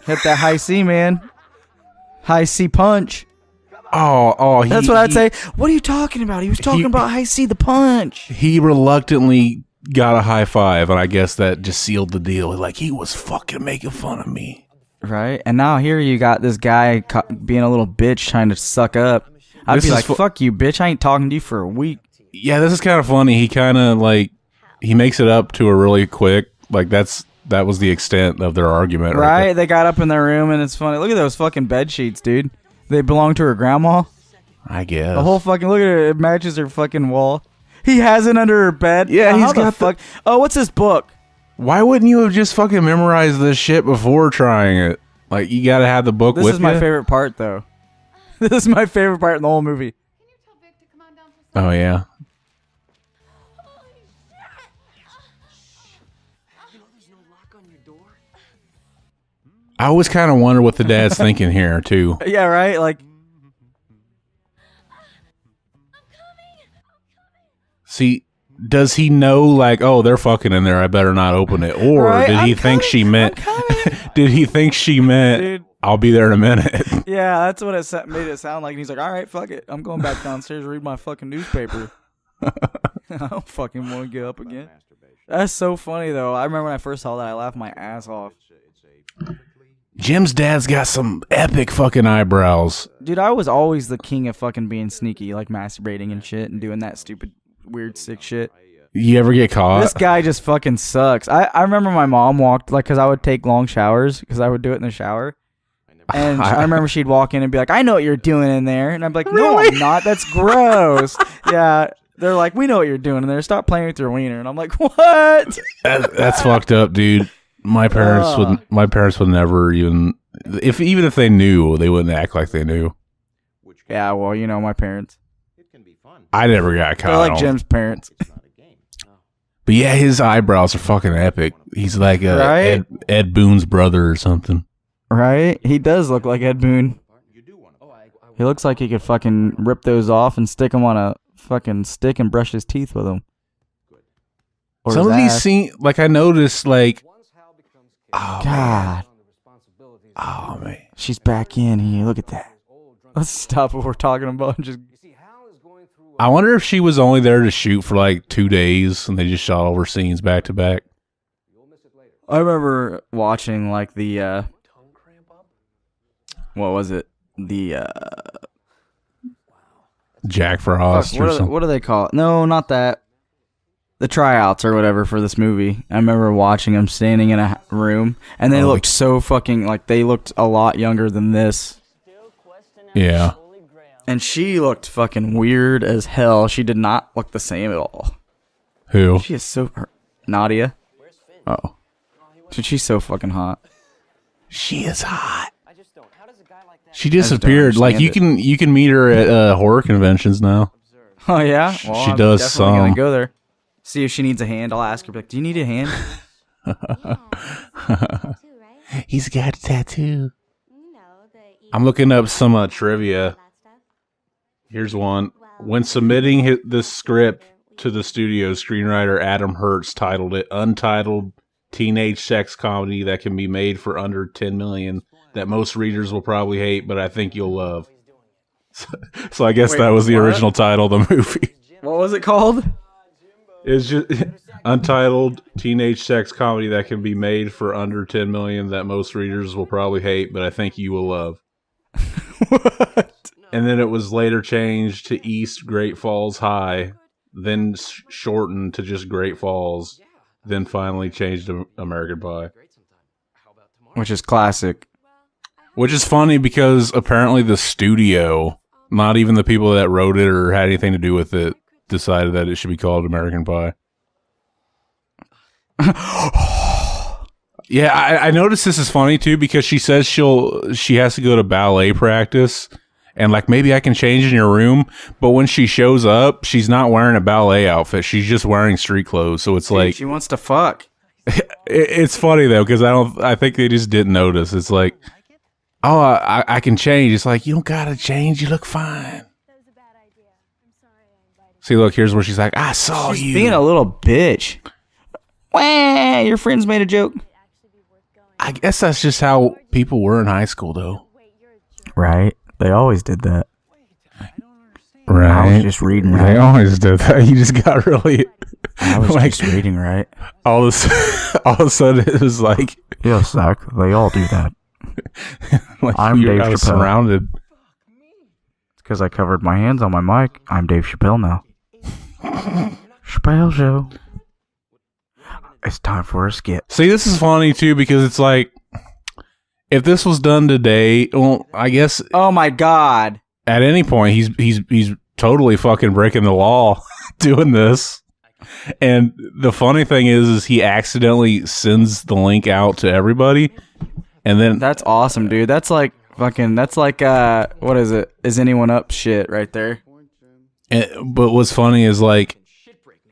Hit that high C, man. High C punch. Oh, That's what I'd say. What are you talking about? He was talking about high C the punch. He reluctantly got a high five, and I guess that just sealed the deal. Like, he was fucking making fun of me. Right? And now here you got this guy being a little bitch trying to suck up. I'd This be is like, fuck you, bitch. I ain't talking to you for a week. Yeah, this is kind of funny. He kind of, like, he makes it up to her really quick. Like, that was the extent of their argument. Right? there. They got up in their room, and it's funny. Look at those fucking bed sheets, dude. They belong to her grandma. I guess. The whole fucking, look at it. It matches her fucking wall. He has it under her bed. Yeah, How he's the got fuck. Oh, what's this book? Why wouldn't you have just fucking memorized this shit before trying it? Like, you gotta have the book This with is my you? favorite part, though. This is my favorite part in the whole movie. Oh, yeah. I always kind of wonder what the dad's thinking here, too. Yeah, right? Like, See, does he know, like, oh, they're fucking in there, I better not open it? Or Right, did he I'm think she meant, did he think she meant, Dude. I'll be there in a minute? yeah, that's what it made it sound like. And he's like, all right, fuck it. I'm going back downstairs to read my fucking newspaper. I don't fucking want to get up again. That's so funny, though. I remember when I first saw that, I laughed my ass off. Jim's dad's got some epic fucking eyebrows. Dude, I was always the king of fucking being sneaky, like masturbating and shit and doing that stupid, weird, sick shit. You ever get caught? This guy just fucking sucks. I remember my mom walked, like, because I would take long showers, because I would do it in the shower. And I remember she'd walk in and be like, I know what you're doing in there. And I'm like, no, I'm not. That's gross. Yeah. They're like, we know what you're doing in there. Stop playing with your wiener. And I'm like, what? That's fucked up, dude. My parents would never even if they knew, they wouldn't act like they knew. Yeah, well, you know, my parents. I never got caught. They're like Jim's parents. But yeah, his eyebrows are fucking epic. He's like Right? Ed Boon's brother or something. Right? He does look like Ed Boon. He looks like he could fucking rip those off and stick them on a fucking stick and brush his teeth with them. Or Some his of these ass. scenes, like I noticed, like, oh God. oh man, She's back in here. Look at that. Let's stop what we're talking about and just... I wonder if she was only there to shoot for like 2 days and they just shot all her scenes back to back. I remember watching like the what was it? The Jack Frost or something. what do they call it? No, not that. the tryouts or whatever for this movie. I remember watching them standing in a room, and they looked so fucking like they looked a lot younger than this. Yeah. And she looked fucking weird as hell. She did not look the same at all. Who? She is so Nadia. Oh. Dude, she's so fucking hot. She is hot. I just don't. How does a guy like that She disappeared. Like you can meet her at horror conventions now. Oh yeah, She I'm does definitely some. gonna go there. See if she needs a hand. I'll ask her. Be like, do you need a hand? He's got a tattoo. I'm looking up some trivia. Here's one. When submitting this script to the studio, screenwriter Adam Hertz titled it "Untitled Teenage Sex Comedy that can be made for under 10 million that most readers will probably hate, but I think you'll love." So I guess Wait, that was the what? original title of the movie. What was it called? It's just untitled teenage sex comedy that can be made for under 10 million that most readers will probably hate, but I think you will love. What? And then it was later changed to East Great Falls High, then shortened to just Great Falls, then finally changed to American Pie. Which is classic. Which is funny because apparently the studio, not even the people that wrote it or had anything to do with it, decided that it should be called American Pie. Yeah, I noticed this is funny too because she says she has to go to ballet practice and like maybe I can change in your room, but when she shows up, she's not wearing a ballet outfit. She's just wearing street clothes. So it's like she wants to fuck. it's funny though because I think they just didn't notice. It's like, oh, I can change. It's like you don't gotta change. You look fine. See, look, here's where she's like, I saw She's you. being a little bitch. Wah, your friends made a joke. I guess that's just how people were in high school, though. Right. They always did that. Right. I was just reading They right. always did that. You just got really... I was like, just reading right. all of a sudden, it was like... Yes, Zach. They all do that. like I'm Dave I was Chappelle. surrounded. It's because I covered my hands on my mic. I'm Dave Chappelle now. Chappelle Show. It's time for a skit. See, this is funny, too, because it's like... If this was done today, well, I guess Oh my god. at any point, he's totally fucking breaking the law doing this. And the funny thing is he accidentally sends the link out to everybody. And then That's awesome, dude. That's like fucking, that's like, what is it? Is anyone up shit right there? but what's funny is like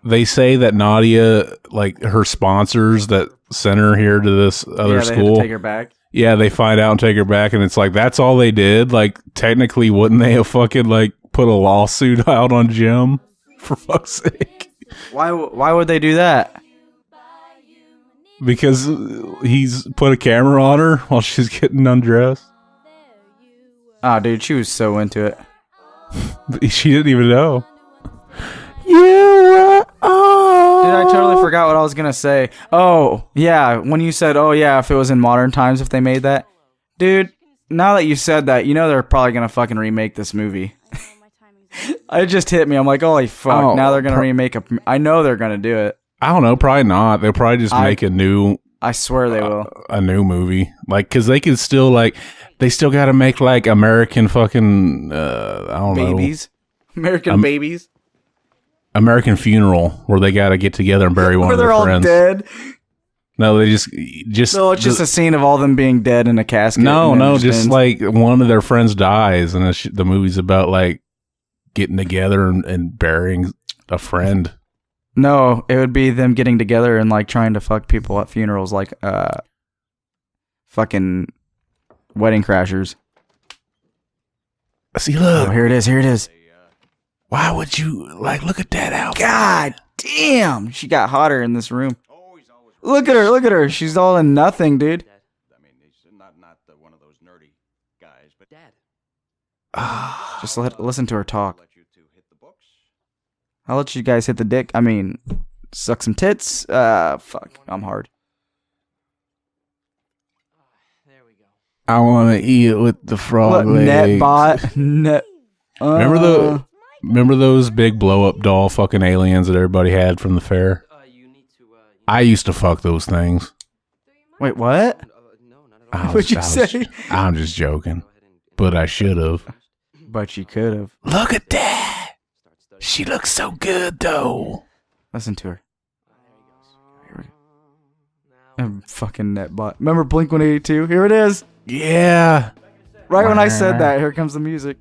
they say that Nadia, like her sponsors that sent her here to this other Yeah, they had school, to take her back. yeah, they find out and take her back, and it's like that's all they did. Like technically, wouldn't they have fucking like put a lawsuit out on Jim for fuck's sake? Why would they do that? Because he's put a camera on her while she's getting undressed. Oh, dude, she was so into it. She didn't even know. Dude, I totally forgot what I was gonna say. Oh, yeah, when you said, oh yeah, if it was in modern times, if they made that. Dude, now that you said that, you know they're probably gonna fucking remake this movie. It just hit me. I'm like, holy fuck, Oh, now they're gonna remake a... I know they're gonna do it. I don't know. Probably not. They'll probably just make a new I swear they will. a new movie. Like, because they could still like they still got to make like American fucking I don't know, Babies. American babies. American Funeral, where they got to get together and bury one Where of their they're all friends. dead. No, they just No, it's just a scene of all them being dead in a casket. no, and then no, it just ends. like one of their friends dies, and the movie's about like getting together and burying a friend. No, it would be them getting together and like trying to fuck people at funerals, like fucking Wedding Crashers. See, look, Oh, here it is. Here it is. why would you like look at that outfit? God damn, she got hotter in this room. Look at her. Look at her. She's all in nothing, dude. I mean, he's not one of those nerdy guys, but Dad. Just listen to her talk. let you two hit the books. I'll let you guys hit the dick. I mean, suck some tits. Fuck, I'm hard. There we go. I want to eat it with the frog Look, leg. Netbot. Net. Remember Remember those big blow up doll fucking aliens that everybody had from the fair? I used to fuck those things. Wait, what? What'd you say? I'm just joking, but I should have. But you could have. Look at that. She looks so good though. Listen to her. Here we go. Fucking netbot. Remember Blink 182? Here it is. Yeah. Right when I said that, here comes the music.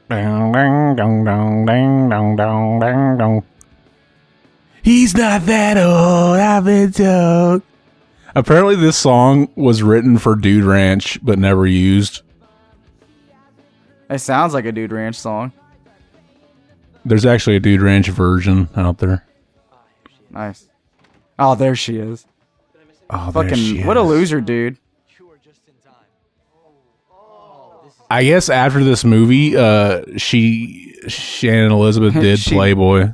Dang, dang, dong, dong, dang, dong, dong, dang, dong. He's not that old, I've been told. Apparently this song was written for Dude Ranch, but never used. It sounds like a Dude Ranch song. There's actually a Dude Ranch version out there. Nice. Oh, there she is. Oh, there Fucking, she what a is. loser, dude. I guess after this movie, Shannon Elizabeth did She- Playboy.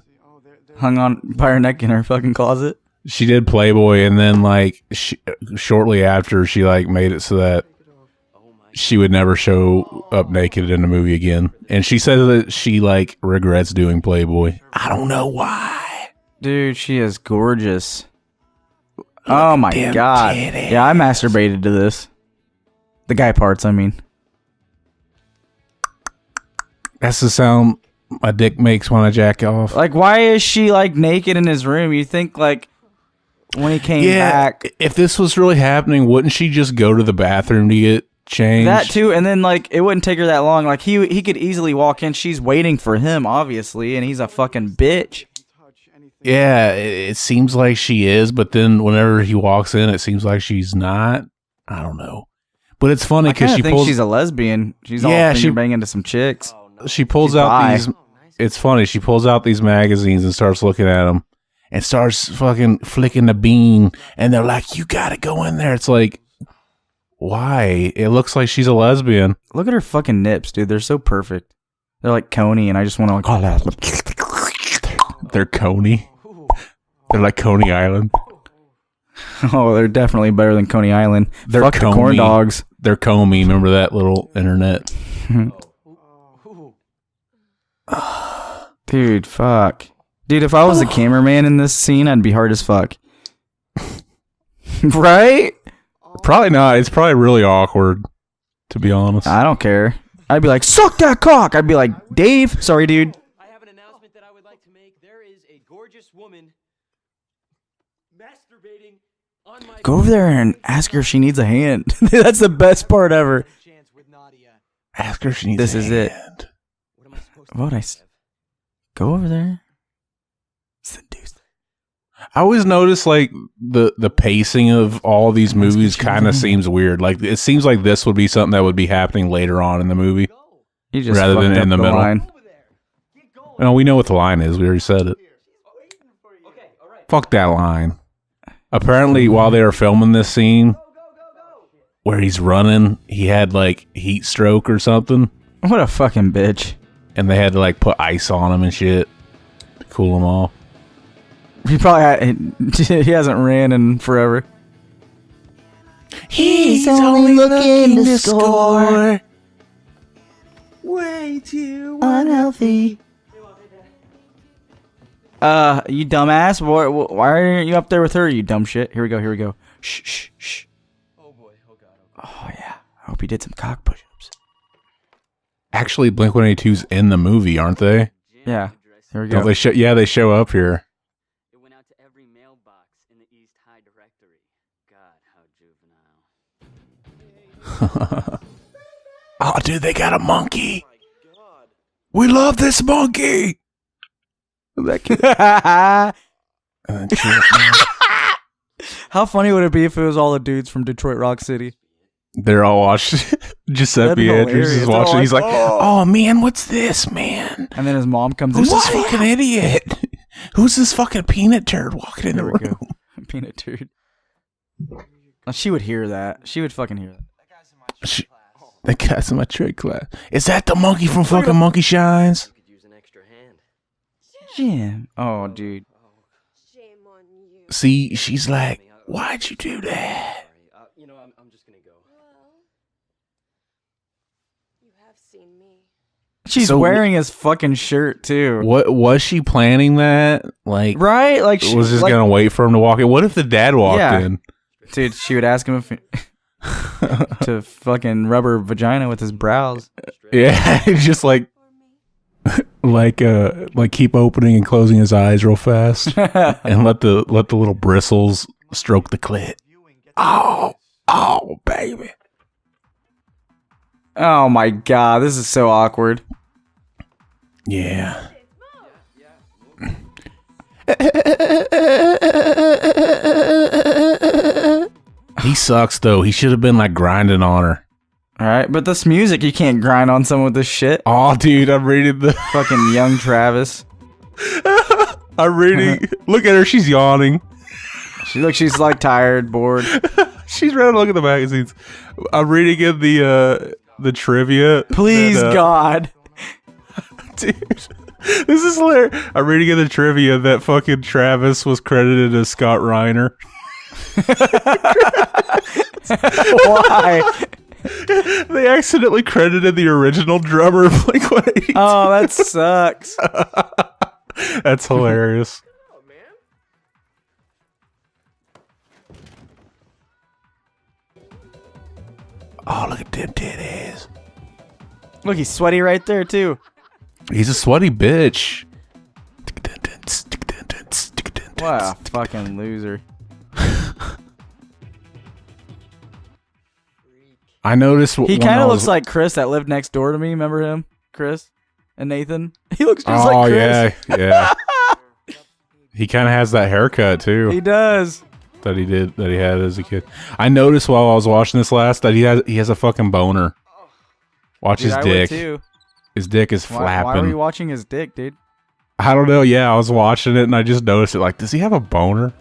Hung on by her neck in her fucking closet. She did Playboy, and then like shortly after, she like made it so that she would never show up naked in a movie again. And she said that she like regrets doing Playboy. I don't know why. Dude, she is gorgeous. Oh my them god. titties. Yeah, I masturbated to this. The guy parts, I mean. That's the sound my dick makes when I jack off. Like, why is she like naked in his room? You think like when he came back, if this was really happening, wouldn't she just go to the bathroom to get changed? that too, and then like it wouldn't take her that long. Like he could easily walk in. She's waiting for him, obviously, and he's a fucking bitch. Yeah, it seems like she is, but then whenever he walks in, it seems like she's not. I don't know, but it's funny I because kind she of think pulls. she's a lesbian. She's all Yeah, she- banging into some chicks. She pulls she's out bi. these. It's funny. She pulls out these magazines and starts looking at them, and starts fucking flicking the bean. And they're like, "You gotta go in there." It's like, why? It looks like she's a lesbian. Look at her fucking nips, dude. They're so perfect. They're like Coney, and I just want to like. They're Coney. They're like Coney Island. Oh, they're definitely better than Coney Island. They're Fuck the corn Comey. dogs. They're Comey. Remember that little internet? Dude, fuck. Dude, if I was the cameraman in this scene, I'd be hard as fuck. Right? Probably not. It's probably really awkward, to be honest. I don't care. I'd be like, suck that cock. I'd be like, Dave, sorry, dude. I have an announcement that I would like to make. There is a gorgeous woman masturbating on my Go over there and ask her if she needs a hand. That's the best part ever. chance with Nadia. Ask her if she needs This a is it. hand. What am I supposed to What do? I s- Go over there. Seduce. I always notice like the pacing of all these movies kind of seems weird. Like it seems like this would be something that would be happening later on in the movie. You just Rather than fucked in up the middle. line. No, we know what the line is. We already said it. Fuck that line. Apparently, while they were filming this scene where he's running, he had like heat stroke or something, What a fucking bitch. and they had to like put ice on him and shit to cool him off. He probably he hasn't ran in forever. He's only looking to score. Way too Unhealthy. You dumbass. Why aren't you up there with her, you dumb shit? Here we go, here we go. Shh, shh, shh. Oh boy, oh god, Oh, yeah. I hope you did some cock push-ups. Actually, Blink-182's in the movie, aren't they? Yeah. Here we Don't go. they show? Yeah, they show up here. It went out to every mailbox in the East High Directory. God, how juvenile. Oh, dude, they got a monkey. We love this monkey. How funny would it be if it was all the dudes from Detroit Rock City? They're all watching. Giuseppe That'd be Andrews is hilarious. They're watching. He's like, like, "Oh man, what's this, man? And then his mom comes Who's in. this fucking idiot? Who's this fucking peanut turd walking in the There we room?" go. Peanut dude. She would hear that. She would fucking hear that. The guy's in my trick class. Is that the monkey from fucking Monkey Shines? could use an extra hand. Jim. Oh, dude. Shame on you. See, she's like, "Why'd you do that?" Sorry, I'm just gonna go. Well, you She's So- wearing his fucking shirt too. What was she planning that? Like, Right? Like she was just like, gonna wait for him to walk in. What if the dad walked Yeah. in? Dude, she would ask him if to fucking rub her vagina with his brows. Yeah, just like keep opening and closing his eyes real fast, and let the little bristles stroke the clit. Oh, baby. Oh my god, this is so awkward. Yeah. He sucks though. He should have been like grinding on her. All right, but this music, you can't grind on someone with this shit. Oh, dude, I'm reading the. Fucking young Travis. I'm reading. Look at her. She's yawning. She's like tired, bored. She's ready to look at the magazines. I'm reading in the trivia. Please, that, God. dude, this is hilarious. I'm reading in the trivia that fucking Travis was credited as Scott Reiner. Why? They accidentally credited the original drummer of Blink-182. Oh, that sucks. That's hilarious. Oh, look at them titties. Look, he's sweaty right there too. He's a sweaty bitch. What a fucking loser. I noticed He kind of looks like Chris that lived next door to me. Remember him? Chris and Nathan? He looks just like Chris. yeah. He kind of has that haircut too He does. that he had as a kid. I noticed while I was watching this last that he has a fucking boner. Watch Dude, his I would dick. too. His dick is Why flapping. were you watching his dick, dude? I don't know. Yeah, I was watching it and I just noticed it. Like, does he have a boner?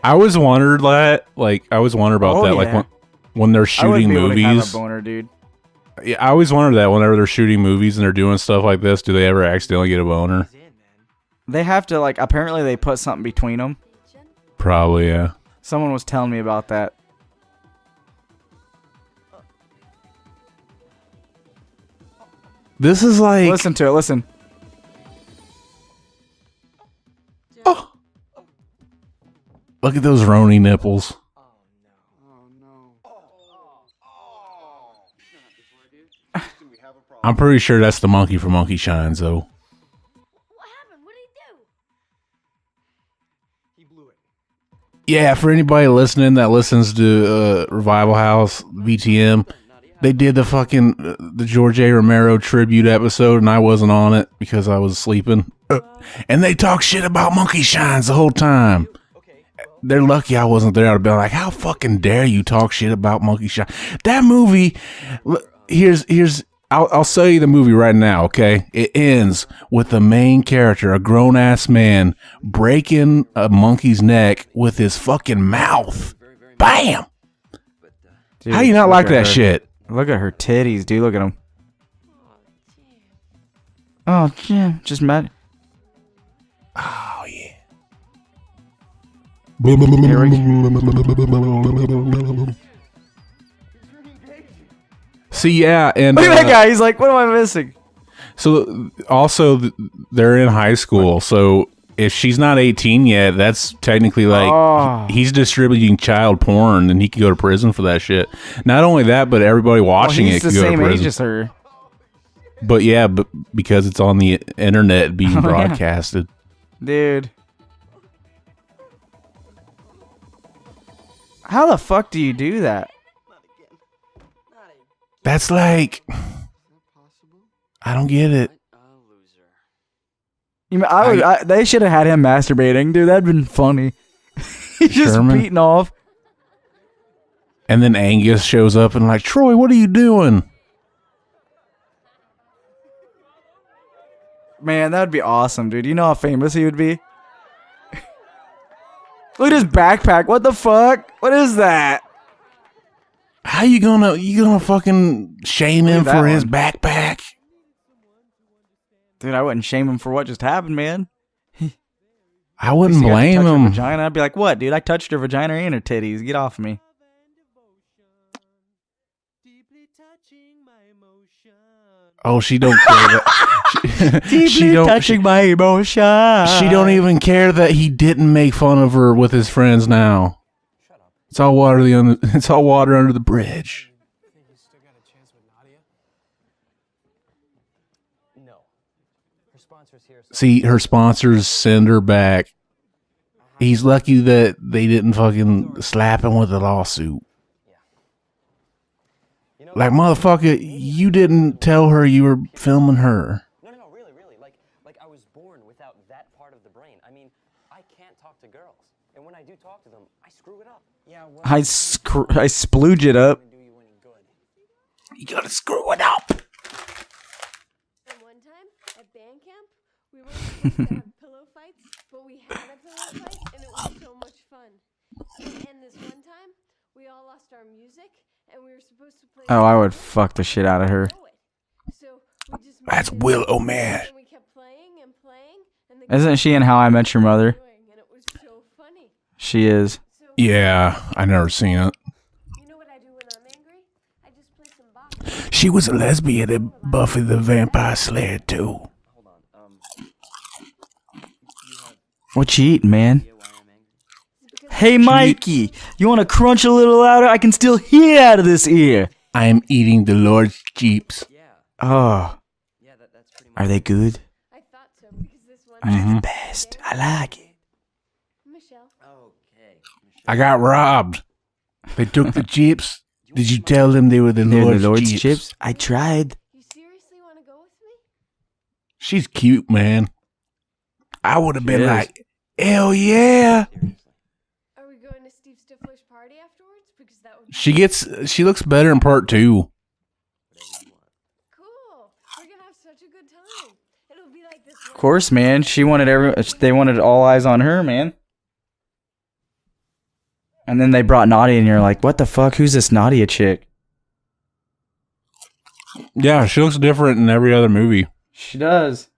I always wondered that. Like, I always wondered about Oh, that. yeah. Like when they're I wouldn't shooting be able to have movies. a boner, dude. Yeah, I always wondered that whenever they're shooting movies and they're doing stuff like this, do they ever accidentally get a boner? They have to, like, apparently they put something between them. Probably, yeah. Someone was telling me about that. This is like Listen to it, listen. look at those Roni nipples. I'm pretty sure that's the monkey from Monkey Shines, though. What happened? What did he do? He blew it. Yeah, for anybody listening that listens to Revival House, VTM, they did the fucking the George A. Romero tribute episode, and I wasn't on it because I was sleeping. And they talk shit about Monkey Shines the whole time. They're lucky I wasn't there. I'd have been like, how fucking dare you talk shit about Monkey Shine? That movie, I'll show you the movie right now, okay? It ends with the main character, a grown-ass man, breaking a monkey's neck with his fucking mouth. Bam! Dude, How you not look like at that her. shit? Look at her titties, dude. Look at them. Oh, Jim. Just mad. Oh, yeah. See, yeah, and Look at that guy. He's like, what am I missing? so also they're in high school, so if she's not 18 yet, that's technically like Oh. he's distributing child porn, and he could go to prison for that shit. Not only that, but everybody watching He's it the could go to same age prison. as her. But yeah, but because it's on the internet being Oh, yeah. broadcasted. Dude. How the fuck do you do that? That's like, I don't get it. What a loser. You mean, they should have had him masturbating, dude. That'd been funny. He's just Sherman? beating off. And then Angus shows up and like, Troy, what are you doing? Man, that'd be awesome, dude. You know how famous he would be? Look at his backpack. What the fuck? What is that? How you gonna fucking shame him Look at for that his one. backpack? Dude, I wouldn't shame him for what just happened, man. I wouldn't You got to blame touch her him. Vagina. I'd be like, what, dude? I touched her vagina and her titties. Get off me. Deeply touching my emotion. Oh, she don't care that. She don't. my emotion. She don't even care that he didn't make fun of her with his friends. Now it's all water. It's all water under the bridge. Think you still got a chance with Nadia? No. Her sponsors here. See, her sponsors send her back. He's lucky that they didn't fucking slap him with a lawsuit. Like, motherfucker, you didn't tell her you were filming her. No, really. Like I was born without that part of the brain. I mean, I can't talk to girls. And when I do talk to them, I screw it up. Yeah, well, I splooge it up. do you any good. You gotta screw it up. And one time at band camp, we weren't supposed to have pillow fights, but we had a pillow fight, and it was so much fun. And this one time, we all lost our music, and we were supposed to play. Oh, I would fuck the shit out of her. So we just That's made it Will up, O'Mare. and we kept playing and playing, and the Isn't she in How I Met Your Mother? and it was so funny. She is. So Yeah, I never seen it. you know what I do when I'm angry? I just play some boxing. She was a lesbian in Buffy the Vampire Slayer too. Hold on. You have What you eating, man? idea why I'm angry? Hey, Mikey, you want to crunch a little louder? I can still hear out of this ear. I am eating the Lord's Jeeps. Yeah. Oh, That's pretty much. are they good? I thought so because this one. They're the best. I like it. Michelle. Okay. I got robbed. They took the Jeeps. Did you tell them they were the They're Lord's, the Lord's Jeeps? chips. I tried. You seriously want to go with me? She's cute, man. I would have She been is. like, hell yeah. Seriously. Are we going to Steve Stifler's party afterwards? Because that would be She looks better in part 2. Whatever you want. cool. We're gonna have such a good time. It'll be like this. Of course, man. She wanted they wanted all eyes on her, man. And then they brought Nadia, and you're like, what the fuck? Who's this Nadia chick? Yeah, she looks different in every other movie. She does.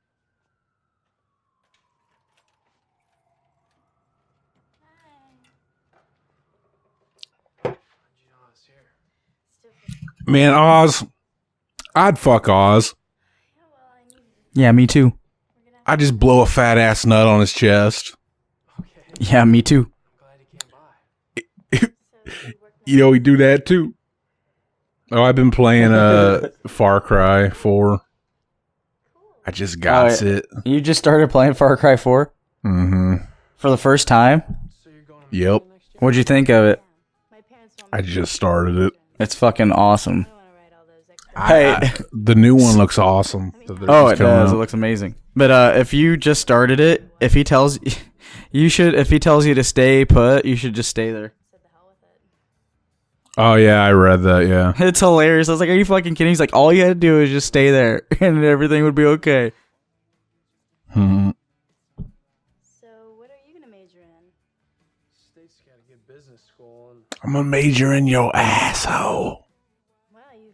Man, Oz. I'd fuck Oz. Yeah, me too. I'd just blow a fat ass nut on his chest. Yeah, me too. Glad he came by. You know, we do that too. Oh, I've been playing Far Cry 4. I just got Oh, yeah. it. You just started playing Far Cry 4 Mm-hmm. for the first time? So you're going on Yep. vacation next year? What'd you think of it? My parents want I just started it. It's fucking awesome. I want to write all those extra. Hey. The new one looks awesome. that they're Oh, just it coming does. out. It looks amazing. But if you just started it, if he tells you should, if he tells you to stay put, you should just stay there. Said the hell with it. Oh, yeah, I read that, yeah. It's hilarious. I was like, are you fucking kidding? He's like, all you had to do is just stay there, and everything would be okay. Hmm. So what are you gonna major in? State's got a good business school, and I'm gonna major in your asshole. Wow, you've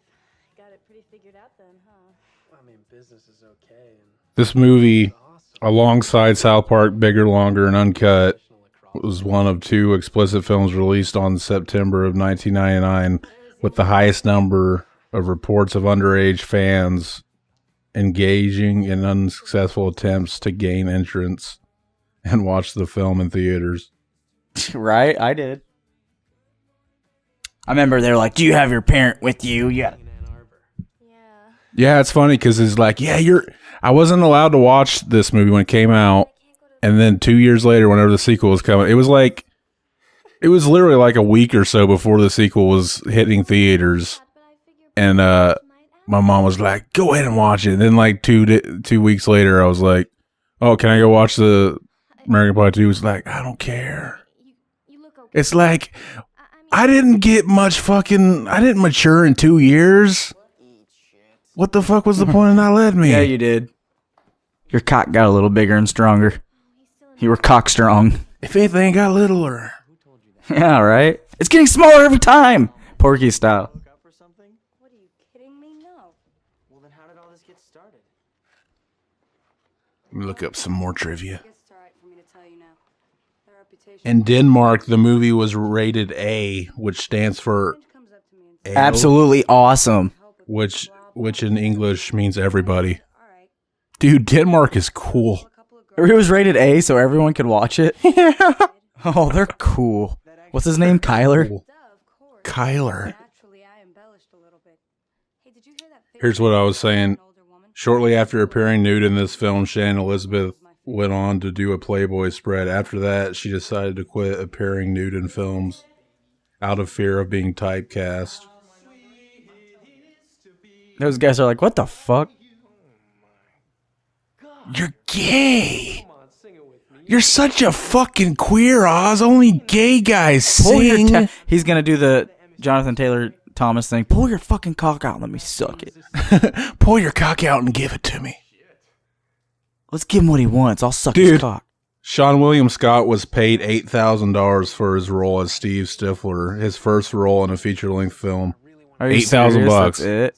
got it pretty figured out then, huh? I mean, business is okay. And This movie, awesome. alongside South Park, Bigger, Longer, and Uncut, Professional lacrosse. was one of 2 explicit films released on September of 1999, with the highest number of reports of underage fans engaging in unsuccessful attempts to gain entrance and watch the film in theaters. Right? I did. I remember they were like, do you have your parent with you? Yeah. In Ann Arbor. Yeah. Yeah, it's funny because it's like, yeah, I wasn't allowed to watch this movie when it came out, and then 2 years later, whenever the sequel was coming, it was literally like a week or so before the sequel was hitting theaters, and my mom was like, go ahead and watch it. And then like 2 weeks later, I was like, oh, can I go watch the American Pie 2? It's like, I don't care. You look okay. It's like, I didn't mature in 2 years. What the fuck was the point of not letting me? Yeah, you did. Your cock got a little bigger and stronger. You were cock strong. If anything, it got littler. Yeah, right? It's getting smaller every time. Porky style. Look up for something? What are you kidding me? No. Well, then how did all this get started? Let me look up some more trivia. It's alright for me to tell you now. Their reputation In Denmark, the movie was rated A, which stands for comes up to me Absolutely awesome. which in English means everybody. Dude, Denmark is cool. It was rated A, so everyone could watch it. Yeah. Oh, they're cool. What's his name? Kyler? Kyler. Actually, I embellished a little bit. Hey, did you hear that? Here's what I was saying. Shortly after appearing nude in this film, Shannon Elizabeth went on to do a Playboy spread. After that, she decided to quit appearing nude in films out of fear of being typecast. Those guys are like, what the fuck? You're gay. You're such a fucking queer, Oz. Only gay guys sing. He's gonna do the Jonathan Taylor Thomas thing. Pull your fucking cock out and let me suck it. Pull your cock out and give it to me. Let's give him what he wants. I'll suck his cock. Sean William Scott was paid $8,000 for his role as Steve Stifler, his first role in a feature-length film. $8,000 bucks. That's it.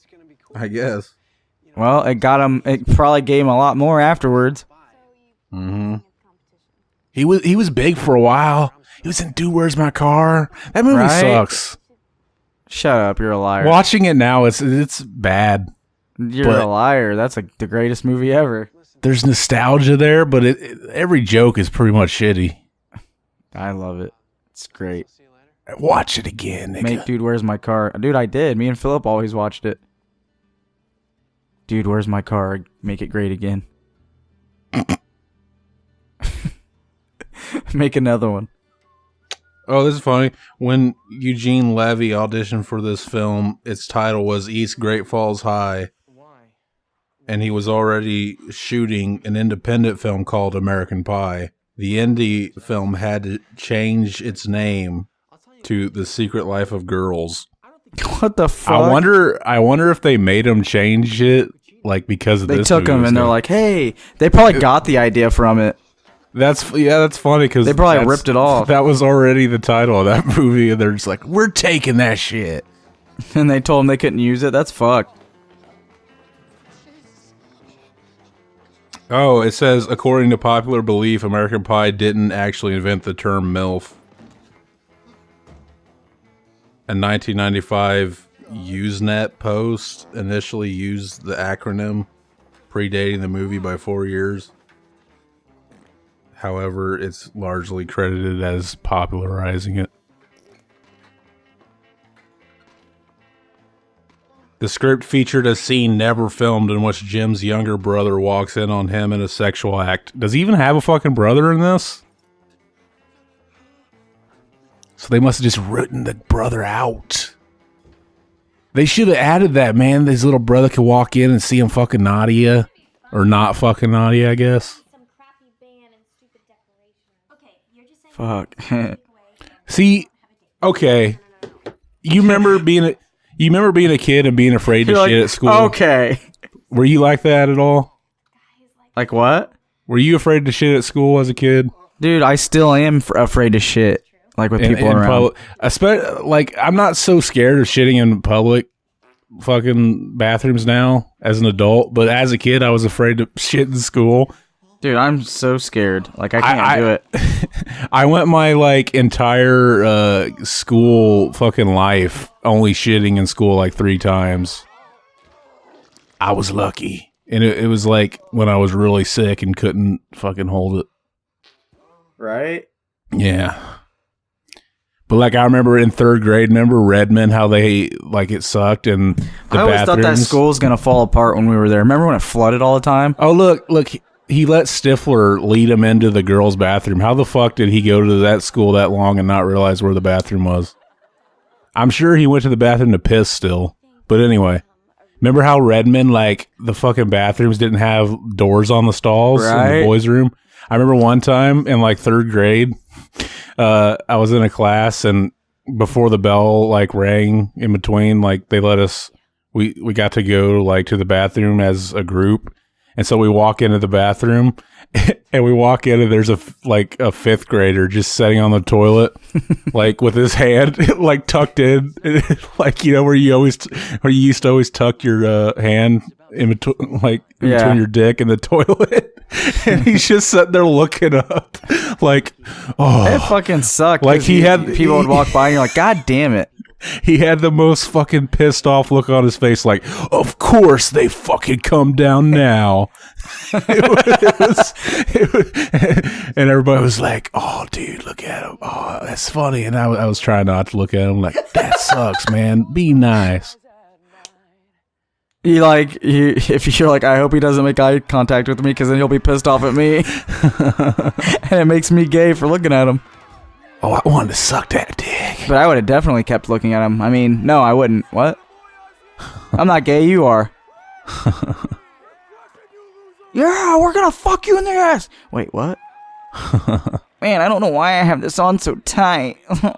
I guess. Well, it got him. It probably gave him a lot more afterwards. Mm-hmm. He was big for a while. He was in Dude, Where's My Car? That movie sucks. Shut up! You're a liar. Watching it now, it's bad. You're a liar. That's like the greatest movie ever. There's nostalgia there, but every joke is pretty much shitty. I love it. It's great. Watch it again, nigga. Make Dude, Where's My Car? Dude, I did. Me and Philip always watched it. Dude, Where's My Car? Make it great again. Make another one. Oh, this is funny. When Eugene Levy auditioned for this film, its title was East Great Falls High. And he was already shooting an independent film called American Pie. The indie film had to change its name to The Secret Life of Girls. What the fuck? I wonder if they made him change it, like because of they this. They took him and they're like, "Hey," they probably got the idea from it. That's funny because they probably ripped it off. That was already the title of that movie, and they're just like, "We're taking that shit," and they told them they couldn't use it. That's fucked. Oh, it says, according to popular belief, American Pie didn't actually invent the term MILF. A 1995 Usenet post initially used the acronym, predating the movie by 4 years. However, it's largely credited as popularizing it. The script featured a scene never filmed in which Jim's younger brother walks in on him in a sexual act. Does he even have a fucking brother in this? So they must have just written the brother out. They should have added that, man. His little brother could walk in and see him fucking Nadia. Or not fucking Nadia, I guess. Fuck. See, okay. You remember being a kid and being afraid to shit at school? Okay. Were you like that at all? Like what? Were you afraid to shit at school as a kid? Dude, I still am afraid to shit. Like with people around. Like, I'm not so scared of shitting in public fucking bathrooms now as an adult, but as a kid, I was afraid to shit in school. Dude, I'm so scared. Like, I can't do it. I went my, like, entire school fucking life only shitting in school, like, 3 times. I was lucky. And it was, like, when I was really sick and couldn't fucking hold it. Right? Yeah. But, like, I remember in 3rd grade, remember Redmond, how they, like, it sucked and the I always thought that school was going to fall apart when we were there. Remember when it flooded all the time? Oh, look. He let Stifler lead him into the girls' bathroom. How the fuck did he go to that school that long and not realize where the bathroom was? I'm sure he went to the bathroom to piss still. But anyway, remember how Redmond, like, the fucking bathrooms didn't have doors on the stalls in the boys' room? I remember one time in, like, 3rd grade, I was in a class, and before the bell, like, rang in between, like, they let us, we got to go, like, to the bathroom as a group. And so we walk into the bathroom, and we walk in, and there's a 5th grader just sitting on the toilet, like with his hand like tucked in, like, you know, where you used to always tuck your hand in between, between your dick and the toilet. And he's just sitting there looking up, like, oh, it fucking sucked. Like people would walk by, and you're like, God damn it. He had the most fucking pissed off look on his face, like, of course they fucking come down now. And everybody was like, oh, dude, look at him. Oh, that's funny. And I was trying not to look at him like, that sucks, man. Be nice. If you're like, I hope he doesn't make eye contact with me because then he'll be pissed off at me. And it makes me gay for looking at him. Oh, I wanted to suck that dick. But I would have definitely kept looking at him. I mean, no, I wouldn't. What? I'm not gay, you are. Yeah, we're gonna fuck you in the ass. Wait, what? Man, I don't know why I have this on so tight.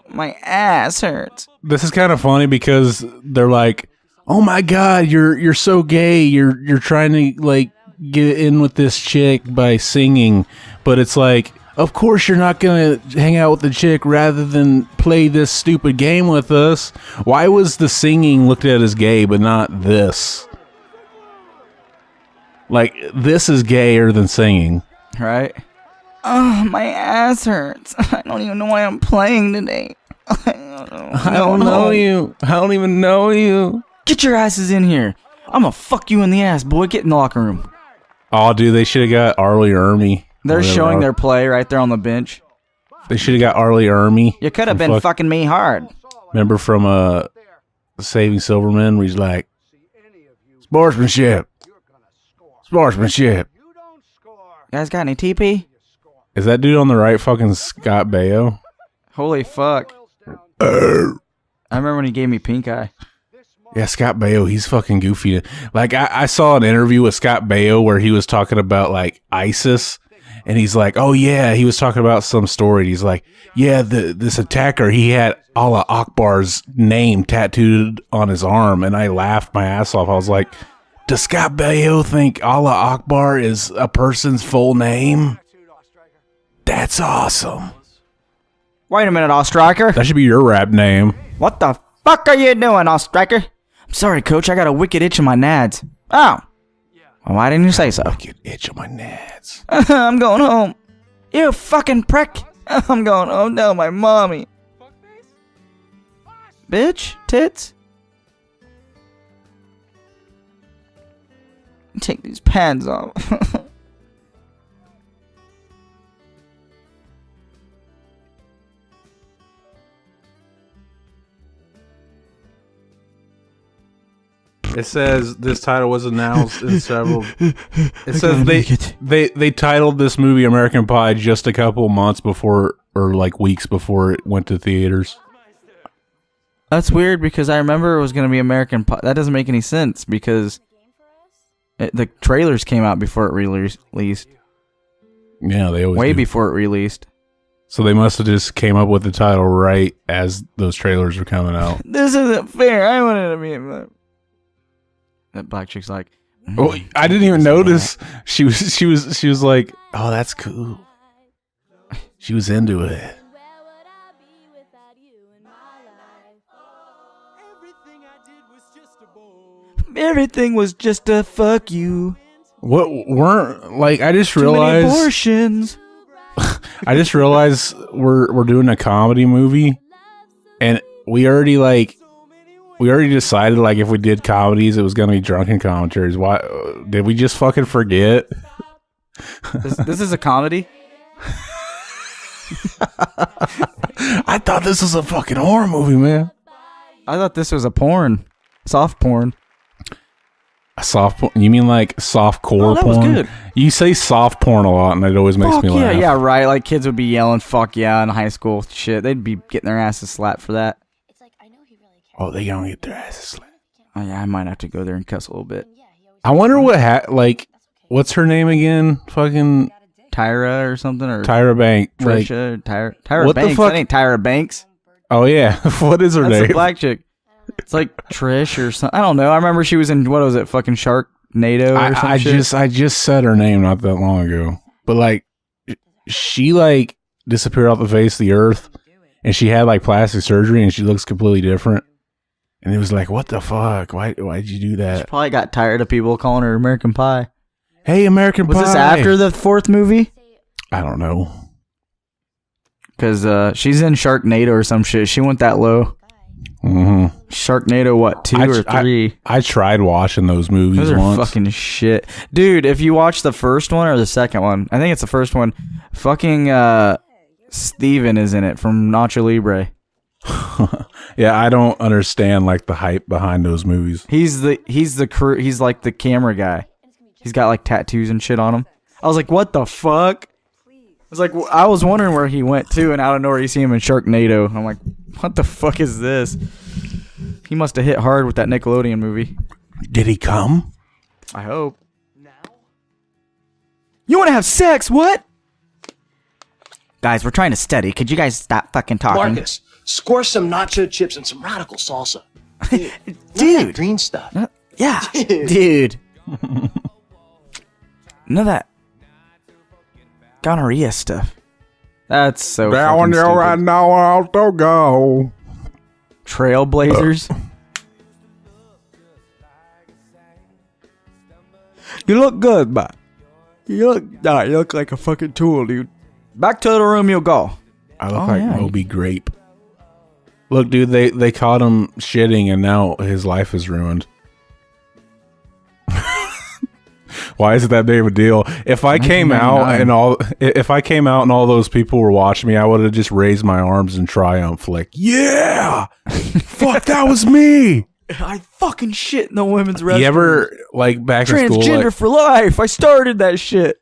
My ass hurts. This is kind of funny because they're like, oh my god, you're so gay. You're trying to like get in with this chick by singing, but it's like, of course you're not gonna hang out with the chick rather than play this stupid game with us. Why was the singing looked at as gay but not this? Like, this is gayer than singing. Right? Oh, my ass hurts. I don't even know why I'm playing today. I don't know you. I don't even know you. Get your asses in here. I'm gonna fuck you in the ass, boy. Get in the locker room. Oh, dude, they should have got Arlie Ermy. They're showing their play right there on the bench. They should have got Arlie Ermy. You could have been fucking me hard. Remember from Saving Silverman, where he's like, sportsmanship. Sportsmanship. You guys got any TP? Is that dude on the right fucking Scott Baio? Holy fuck. I remember when he gave me pink eye. Yeah, Scott Baio, he's fucking goofy. Like, I saw an interview with Scott Baio where he was talking about, like, ISIS. And he's like, oh, yeah, he was talking about some story. He's like, yeah, this attacker, he had Allah Akbar's name tattooed on his arm. And I laughed my ass off. I was like, does Scott Baio think Allah Akbar is a person's full name? That's awesome. Wait a minute, Ostriker. That should be your rap name. What the fuck are you doing, Ostriker? I'm sorry, coach. I got a wicked itch in my nads. Oh. Well, why didn't you say so? Wicked itch in my nads. I'm going home. You fucking prick. I'm going home now, my mommy. Bitch, tits. Take these pads off. It says this title was announced in several. It says they titled this movie American Pie just a couple months before, or like weeks before it went to theaters. That's weird because I remember it was going to be American Pie. That doesn't make any sense because the trailers came out before it released. Yeah, they always way do. before it released. So they must have just came up with the title right as those trailers were coming out. This isn't fair. I wanted to be. That black chick's like, well, I didn't even notice. She was like, oh, that's cool. She was into it. Everything was just a fuck you. What weren't like? I just Too many realized. abortions. I just realized we're doing a comedy movie, and we already decided like if we did comedies, it was gonna be drunken commentaries. Why did we just fucking forget? This is a comedy. I thought this was a fucking horror movie, man. I thought this was a porn, soft porn. A soft porn? You mean like soft core that porn? was good. You say soft porn a lot, and it always makes Fuck me yeah, laugh. yeah, right. Like kids would be yelling "fuck yeah" in high school. Shit, they'd be getting their asses slapped for that. Oh, they gonna get their asses slapped. Oh yeah, I might have to go there and cuss a little bit. I wonder what what's her name again? Fucking Tyra or something, or Tyra Banks. Like, Trisha, Tyra what the Banks. fuck? That ain't Tyra Banks. oh yeah, what is her That's name? a black chick. It's like Trish or something. I don't know. I remember she was in, what was it, fucking Sharknado or something. I just said her name not that long ago, but like she like disappeared off the face of the earth, and she had like plastic surgery, and she looks completely different. And it was like, what the fuck? Why'd you do She that? probably got tired of people calling her American Pie. Hey, American Was Pie. this after the fourth movie? I don't know. Because she's in Sharknado or some shit. She went that low. Sharknado, what, 2 or 3? I tried watching those movies Those are once. fucking shit. Dude, if you watch the first one or the second one, I think it's the first one, fucking Steven is in it from Nacho Libre. Yeah, I don't understand like the hype behind those movies. He's the crew, he's like the camera guy. He's got like tattoos and shit on him. I was like, what the fuck? I was wondering where he went to, and out of nowhere you see him in Sharknado. I'm like, what the fuck is this? He must have hit hard with that Nickelodeon movie. Did he come? I hope. You want to have sex? What? Guys, we're trying to study. Could you guys stop fucking talking? Marcus, score some nacho chips and some radical salsa. Dude, Dude. green stuff. Yeah. Dude. None of that gonorrhea stuff. That's so fucking stupid. right now, I'll to go. Trailblazers. You look good, but you look like a fucking tool, dude. Back to the room you go. I look like Moby Grape. Look, dude, they caught him shitting, and now his life is ruined. Why is it that big of a deal? If I came out and all those people were watching me, I would have just raised my arms in triumph, like, yeah, fuck, that was me. I fucking shit in the women's restroom. You ever like back in school, transgender like, for life? I started that shit.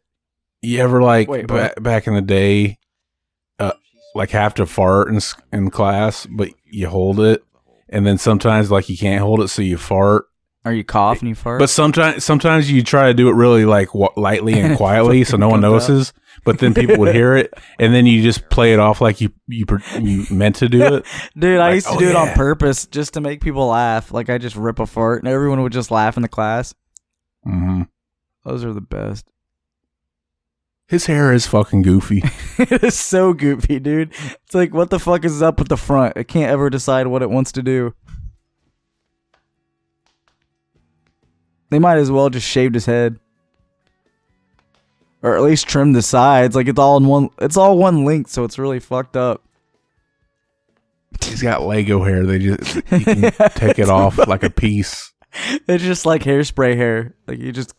You ever like Wait, back in the day, like have to fart in class, but you hold it, and then sometimes like you can't hold it, so you fart. Are you cough and you fart? But sometimes you try to do it really like lightly and quietly, so no one notices. But then people would hear it, and then you just play it off like you meant to do it. Dude, I like, used to do it on purpose just to make people laugh. Like I just rip a fart, and everyone would just laugh in the class. Mm-hmm. Those are the best. His hair is fucking goofy. It is so goofy, dude. It's like, what the fuck is up with the front? It can't ever decide what it wants to do. They might as well just shaved his head, or at least trimmed the sides. Like it's all one length, so it's really fucked up. He's got Lego hair. You can take it off like a piece. It's just like hairspray hair. Like you just.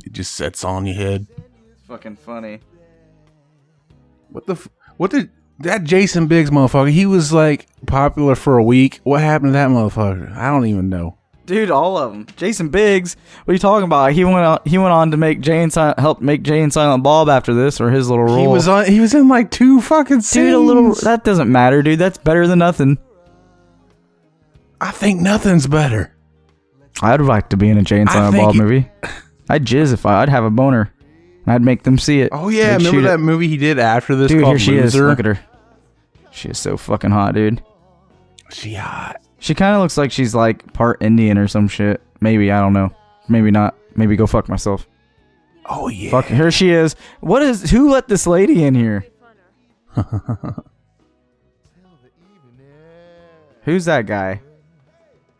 It just sets on your head. It's fucking funny. What did that Jason Biggs motherfucker? He was like popular for a week. What happened to that motherfucker? I don't even know. Dude, all of them. Jason Biggs, what are you talking about? He went on to make help make Jay and Silent Bob after this, or his little role. He was in like 2 fucking scenes. Dude, that doesn't matter, dude. That's better than nothing. I think nothing's better. I'd like to be in a Jay and Silent Bob movie. I'd jizz if I'd have a boner. I'd make them see it. Oh yeah, remember that movie he did after this dude, called here she Loser? is. Look at her. She is so fucking hot, dude. She hot. She kind of looks like she's like part Indian or some shit. Maybe, I don't know. Maybe not. Maybe go fuck myself. Oh yeah. Fuck, here she is. Who let this lady in here? Who's that guy?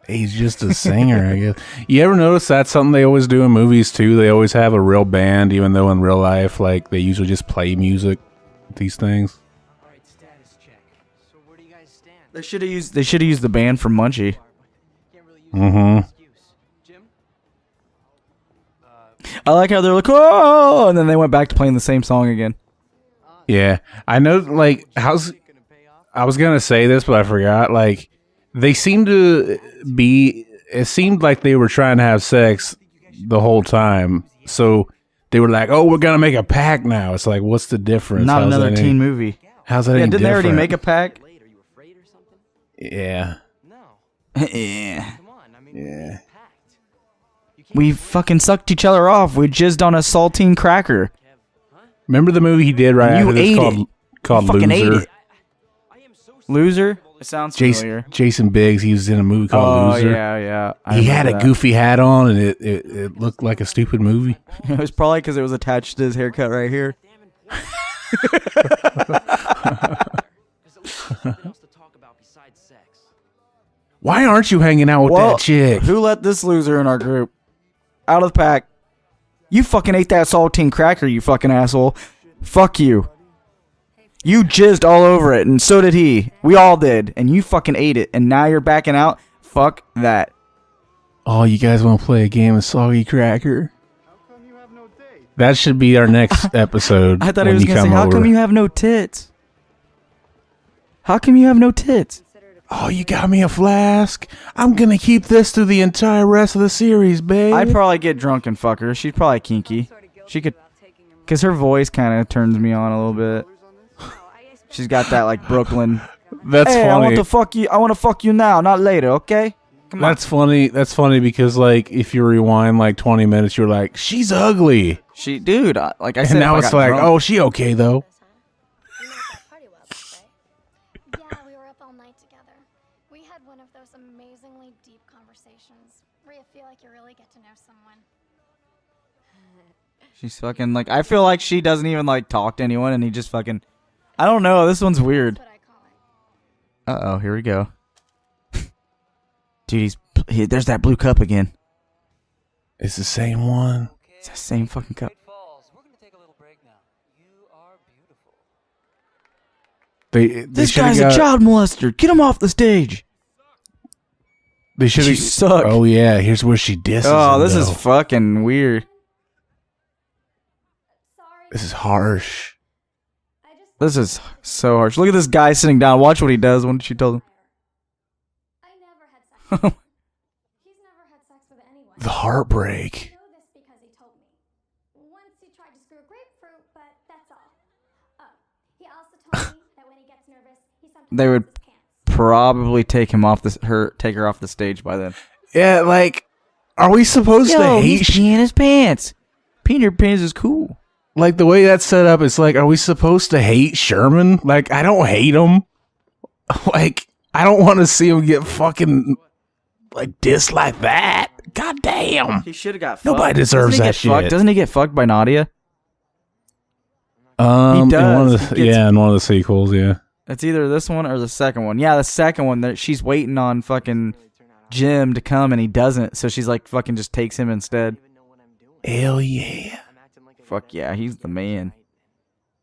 He's just a singer, I guess. You ever notice that's something they always do in movies too? They always have a real band, even though in real life, like they usually just play music. These things. All right, status check. So where do you guys stand? They should have used the band from Munchie. Can't really use that as an excuse. Jim? I like how they're like, oh, and then they went back to playing the same song again. Yeah, I know. Like, I was gonna say this, but I forgot. Like, they seem to be. It seemed like they were trying to have sex the whole time. So they were like, "Oh, we're gonna make a pact now." It's like, what's the difference? Not another teen movie. How's that? Yeah, any didn't they already different? make a pact? Late, are you afraid or something? Yeah. No. Yeah. Come on, I mean, Yeah. packed. We fucking sucked each other off. We jizzed on a saltine cracker. Remember the movie he did right You after this ate called You fucking ate Loser? it. Loser? It sounds familiar. Jason Biggs. He was in a movie called Loser. Yeah. He had a goofy hat on, and it looked like a stupid movie. It was probably because it was attached to his haircut right here. There's always something else to talk about besides sex. Why aren't you hanging out with that chick? Who let this loser in our group? Out of the pack. You fucking ate that saltine cracker, you fucking asshole. Fuck you. You jizzed all over it, and so did he. We all did, and you fucking ate it, and now you're backing out. Fuck that. Oh, you guys want to play a game of Soggy Cracker? That should be our next episode. I thought when he was you gonna say, come "How over. come you have no tits? How come you have no tits?" Oh, you got me a flask. I'm gonna keep this through the entire rest of the series, babe. I'd probably get drunk and fuck her. She's probably kinky. She could, cause her voice kind of turns me on a little bit. She's got that like Brooklyn. That's Hey, funny. I want to fuck you. I want to fuck you now, not later. Okay. Come on. That's funny. That's funny because like if you rewind like 20 minutes, you're like, she's ugly, She, dude. Like I said, and now if I it's got like, drunk- oh, she okay though. Yeah, we were up all night together. We had one of those amazingly deep conversations where you feel like you really get to know someone. She's fucking like. I feel like she doesn't even like talk to anyone, and he just fucking. I don't know. This one's weird. That's what I call it. Here we go. Dude, there's that blue cup again. It's the same one. It's the same fucking cup. We're gonna take a little break now. You are beautiful. They This should've guy's a child molester. Get him off the stage. They should She suck. Oh yeah, here's where she disses. Oh, him, this is though. fucking weird. This is harsh. This is so harsh. Look at this guy sitting down. Watch what he does when she tells him. I never had sex with him. He's never had sex with anyone. The heartbreak. I know this because he told me. Once he tried to screw a grapefruit, but that's all. Oh, he also told me that when he gets nervous, he sometimes They would his pants. probably take him off take her off the stage by then. Yeah, like, are we supposed to hate? peeing his pants. Peeing your pants is cool. Like the way that's set up, it's like, are we supposed to hate Sherman? Like, I don't hate him. Like, I don't want to see him get fucking like dissed like that. God damn. He should have got fucked. Nobody deserves Doesn't he that get fucked? shit. Doesn't he get fucked by Nadia? He In one does. of the, He gets- in one of the sequels, yeah. It's either this one or the second one. Yeah, the second one. That she's waiting on fucking Jim to come and he doesn't, so she's like fucking just takes him instead. Hell yeah. Fuck yeah, he's the man.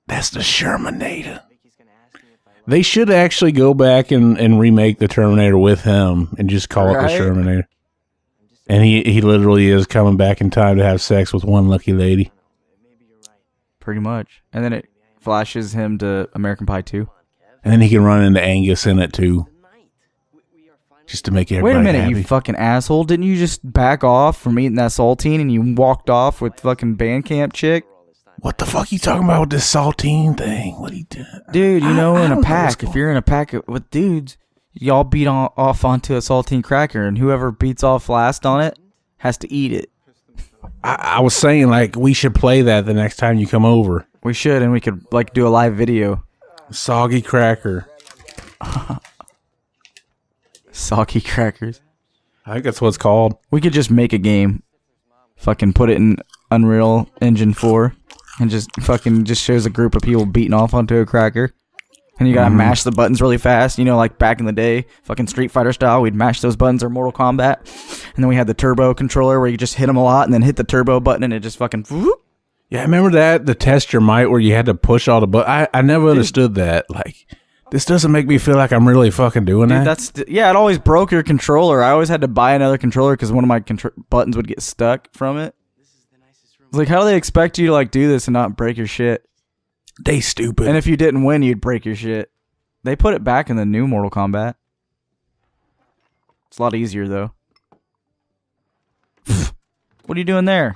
That's the Shermanator. They should actually go back and remake the Terminator with him and just call it the Right? Shermanator. And he literally is coming back in time to have sex with one lucky lady. Pretty much. And then it flashes him to American Pie 2. And then he can run into Angus in it too. Just to make everybody Wait a minute, happy. you fucking asshole. Didn't you just back off from eating that saltine and you walked off with fucking Bandcamp chick? What the fuck you talking about with this saltine thing? What are you doing? Dude, you know, I in don't a know pack, what's if going- you're in a pack with dudes, y'all beat off onto a saltine cracker, and whoever beats off last on it has to eat it. I was saying, like, we should play that the next time you come over. We should, and we could like do a live video. Soggy cracker. Soggy crackers. I think that's what it's called. We could just make a game. Fucking put it in Unreal Engine 4 and just fucking just shows a group of people beating off onto a cracker. And you gotta mash the buttons really fast. You know, like back in the day, fucking Street Fighter style, we'd mash those buttons or Mortal Kombat. And then we had the turbo controller where you just hit them a lot and then hit the turbo button and it just fucking... whoop. Yeah, I remember that, the test your might where you had to push all the buttons. I never understood that. Like, this doesn't make me feel like I'm really fucking doing Dude, that. yeah, it always broke your controller. I always had to buy another controller because one of my buttons would get stuck from it. It's like, how do they expect you to like do this and not break your shit? They stupid. And if you didn't win, you'd break your shit. They put it back in the new Mortal Kombat. It's a lot easier though. What are you doing there?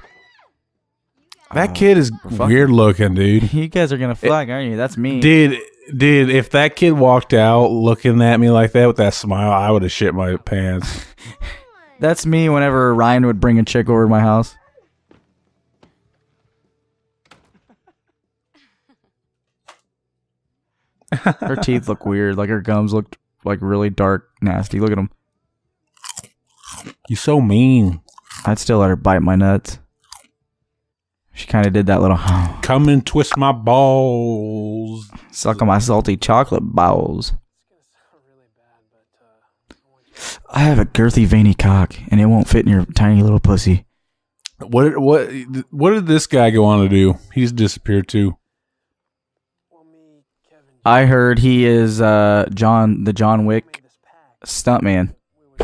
That kid is weird looking, dude. You guys are gonna flag, aren't you? That's me. Dude, if that kid walked out looking at me like that with that smile, I would have shit my pants. That's me whenever Ryan would bring a chick over to my house. Her teeth look weird. Like her gums looked like really dark, nasty. Look at them. You so mean. I'd still let her bite my nuts. She kind of did that little Come and twist my balls. suck on my salty chocolate balls. I have a girthy, veiny cock, and it won't fit in your tiny little pussy. What did this guy go on to do? He's disappeared too. Well, me, Kevin, I heard he is the John Wick stuntman.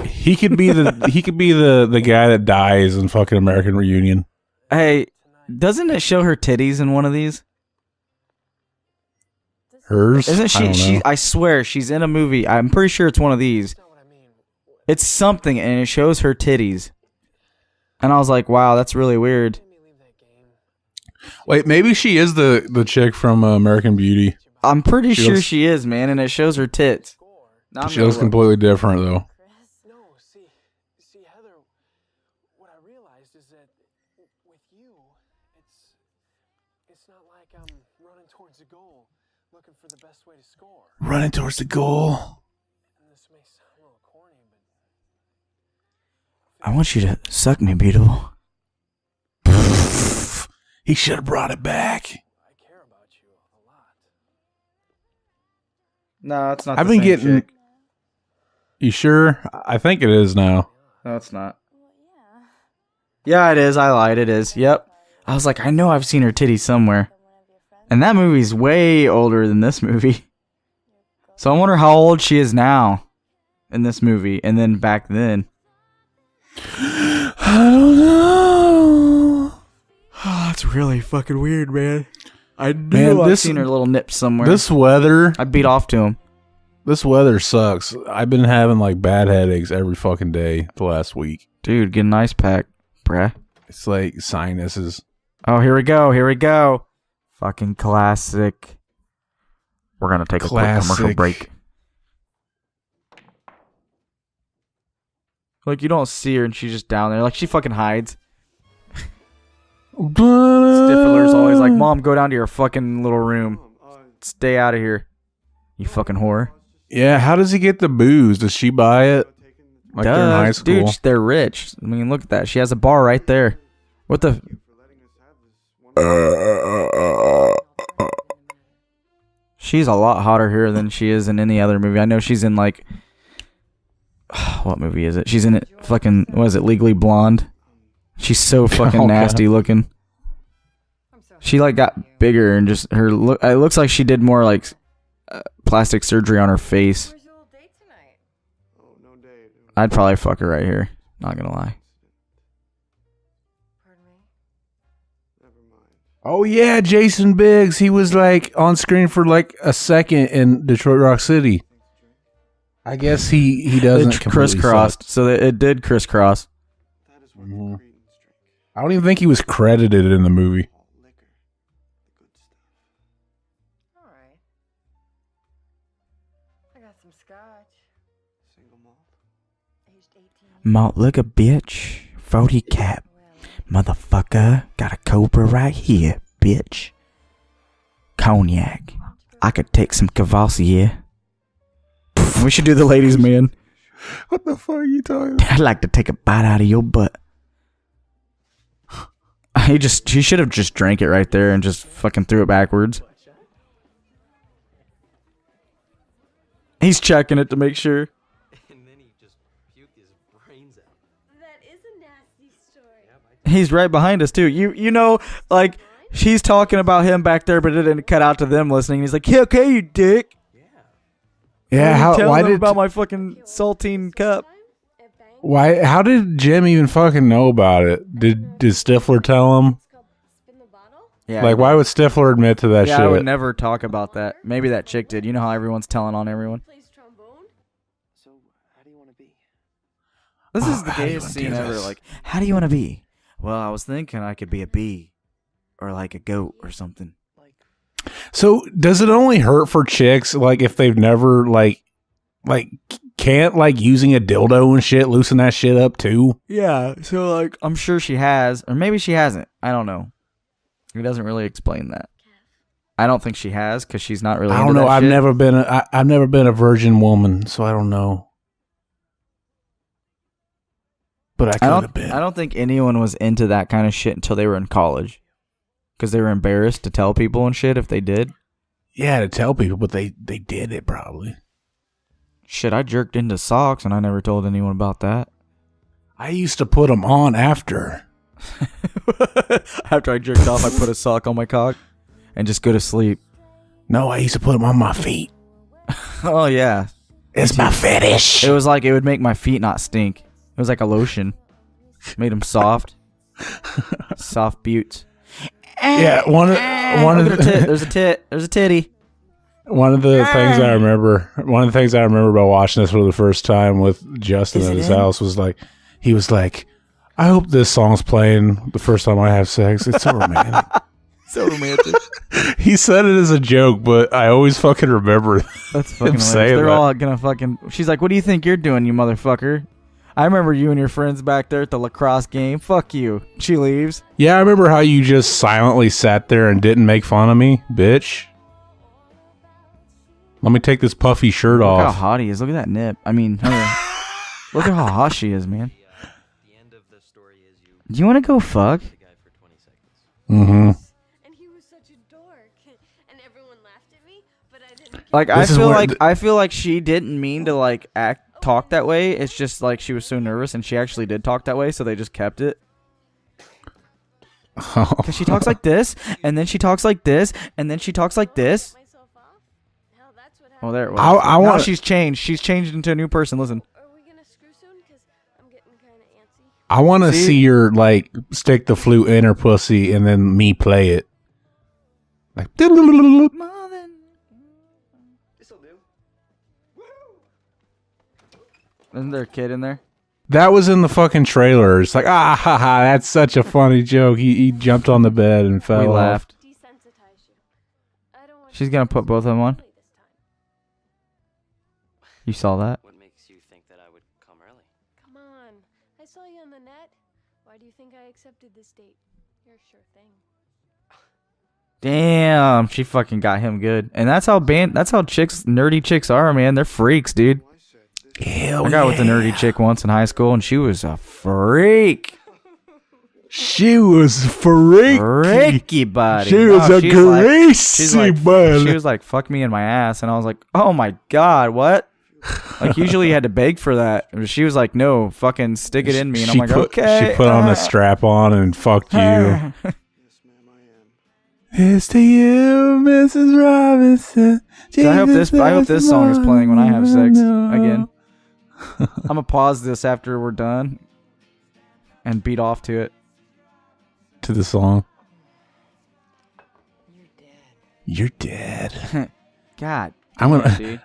He could be the guy that dies in fucking American Reunion. Hey, doesn't it show her titties in one of these? Hers? Isn't she? I don't know. I swear she's in a movie. I'm pretty sure it's one of these. It's something, and it shows her titties. And I was like, wow, that's really weird. Wait, maybe she is the chick from American Beauty. I'm pretty She sure looks- she is, man, and it shows her tits. Now I'm She gonna looks look. completely different though. No, see, Heather, what I realized is that with you, it's not like I'm running towards a goal, looking for the best way to score. Running towards the goal. And this may sound a little corny, but I want you to suck me, beautiful. He should have brought it back. I care about you a lot. No, it's not. I've the been same getting. chick. You sure? I think it is now. No, it's not. Yeah, it is. I lied. It is. Yep. I was like, I know I've seen her titties somewhere. And that movie's way older than this movie. So I wonder how old she is now in this movie and then back then. I don't know. Oh, that's really fucking weird, man. I knew Man, I've this- seen her little nips somewhere. This weather. I beat off to him. This weather sucks. I've been having like bad headaches every fucking day the last week. Dude, get an ice pack, bruh. It's like sinuses. Oh, here we go. Here we go. Fucking classic. We're going to take a quick commercial Classic. break. Like, you don't see her and she's just down there. Like, she fucking hides. Stifler's always like, Mom, go down to your fucking little room. Stay out of here. You fucking whore. Yeah, how does he get the booze? Does she buy it? Like they're in high school. Dude, they're rich. I mean, look at that. She has a bar right there. What the? She's a lot hotter here than she is in any other movie. I know she's in like, what movie is it? She's in it. Fucking, what is it? Legally Blonde. She's so fucking Oh, nasty God. looking. She like got bigger and just her look. It looks like she did more like plastic surgery on her face. Where's your little date tonight? Oh, no date. I'd probably fuck her right here. Not gonna lie. Pardon me? Never mind. Oh yeah, Jason Biggs. He was like on screen for like a second in Detroit Rock City. I guess he doesn't It completely crisscrossed, suck. so it did crisscross. That is what the Mhm. Cretans drink. I don't even think he was credited in the movie. All liquor. The good stuff. All right. I got some scotch. Single malt. Aged 18. Malt liquor, bitch. 40 cap. Well, Motherfucker. Got a cobra right here, bitch. Cognac. I could take some Cavassier. We should do the ladies' man. What the fuck are you talking about? I'd like to take a bite out of your butt. He should have just drank it right there and just fucking threw it backwards. He's checking it to make sure. And then he just puked his brains out. That is a nasty story. He's right behind us too. You know, like she's talking about him back there, but it didn't cut out to them listening. He's like, "Yeah, okay, you dick." Yeah, Tell why them did about my fucking saltine cup? At Bang, why? How did Jim even fucking know about it? Did Stifler tell him? it's called Spin the Bottle. Yeah, Like, why would Stifler admit to that yeah, shit? I would never talk about that. Maybe that chick did. You know how everyone's telling on everyone. Plays trombone. So, how do you want to be? This is the How do you gayest wanna scene do ever. this? Like, how do you want to be? Well, I was thinking I could be a bee, or like a goat, or something. So does it only hurt for chicks like if they've never like can't like using a dildo and shit loosen that shit up too? Yeah, so like I'm sure she has, or maybe she hasn't. I don't know. It doesn't really explain that. I don't think she has because she's not really. I don't into know. that I've shit. never been a virgin woman, so I don't know. But I could have been. I don't think anyone was into that kind of shit until they were in college, because they were embarrassed to tell people and shit if they did. Yeah, to tell people, but they did it probably. Shit, I jerked into socks and I never told anyone about that. I used to put them on after. After I jerked off, I put a sock on my cock and just go to sleep. No, I used to put them on my feet. Oh yeah, It's my fetish. it was like it would make my feet not stink. It was like a lotion, made them soft, soft buttes. Yeah, one of Look at her tit. There's a tit. There's a titty. one of the things I remember. One of the things I remember about watching this for the first time with Justin Is at it his in? house was like, he was like, "I hope this song's playing the first time I have sex. It's so romantic." So romantic. He said it as a joke, but I always fucking remember That's fucking him hilarious. saying They're that. all gonna fucking. She's like, "What do you think you're doing, you motherfucker?" I remember you and your friends back there at the lacrosse game. Fuck you. She leaves. Yeah, I remember how you just silently sat there and didn't make fun of me, bitch. Let me take this puffy shirt Look off. how hot he is. Look at that nip. I mean, her. Look at how hot she is, man. The end of the story is you Do you want to go fuck? the guy for 20 seconds. Mm-hmm. And he was such a dork. And everyone laughed at me, but I didn't care. Like This is where I feel like she didn't mean to like talk that way. It's just like she was so nervous, and she actually did talk that way, so they just kept it. Cause she talks like this, and then she talks like this, and then she talks like this. Myself off? Hell, that's what Oh, happened. there it was. I Now want. she's changed. She's changed into a new person. Listen. Are we gonna screw soon? Because I'm getting kind of antsy. I want to See? see her like stick the flute in her pussy and then me play it. Like. This'll do. Isn't there a kid in there? That was in the fucking trailer. It's like, ah, ha, ha, that's such a funny joke. He jumped on the bed and fell We off. laughed. Desensitize you. I don't want She's you gonna to put both of them on. early this time. You saw that? What makes you think that I would come early? Come on. I saw you on the net. Why do you think I accepted this date? You're a sure thing. Damn, she fucking got him good. And that's how nerdy chicks are, man. They're freaks, dude. Hell I got with a nerdy chick once in high school, and she was a freak. She was freaky. Freaky body. She was a she's greasy body. She was like, fuck me in my ass. And I was like, oh my God, what? Like, usually you had to beg for that. She was like, no, fucking stick it in me. And I'm like, okay. She put on a strap on and fucked you. Here's to you, Mrs. Robinson. I hope this song is playing when I have sex No. again. I'm gonna pause this after we're done and beat off to it. To the song. You're dead. God, I'm gonna. dude.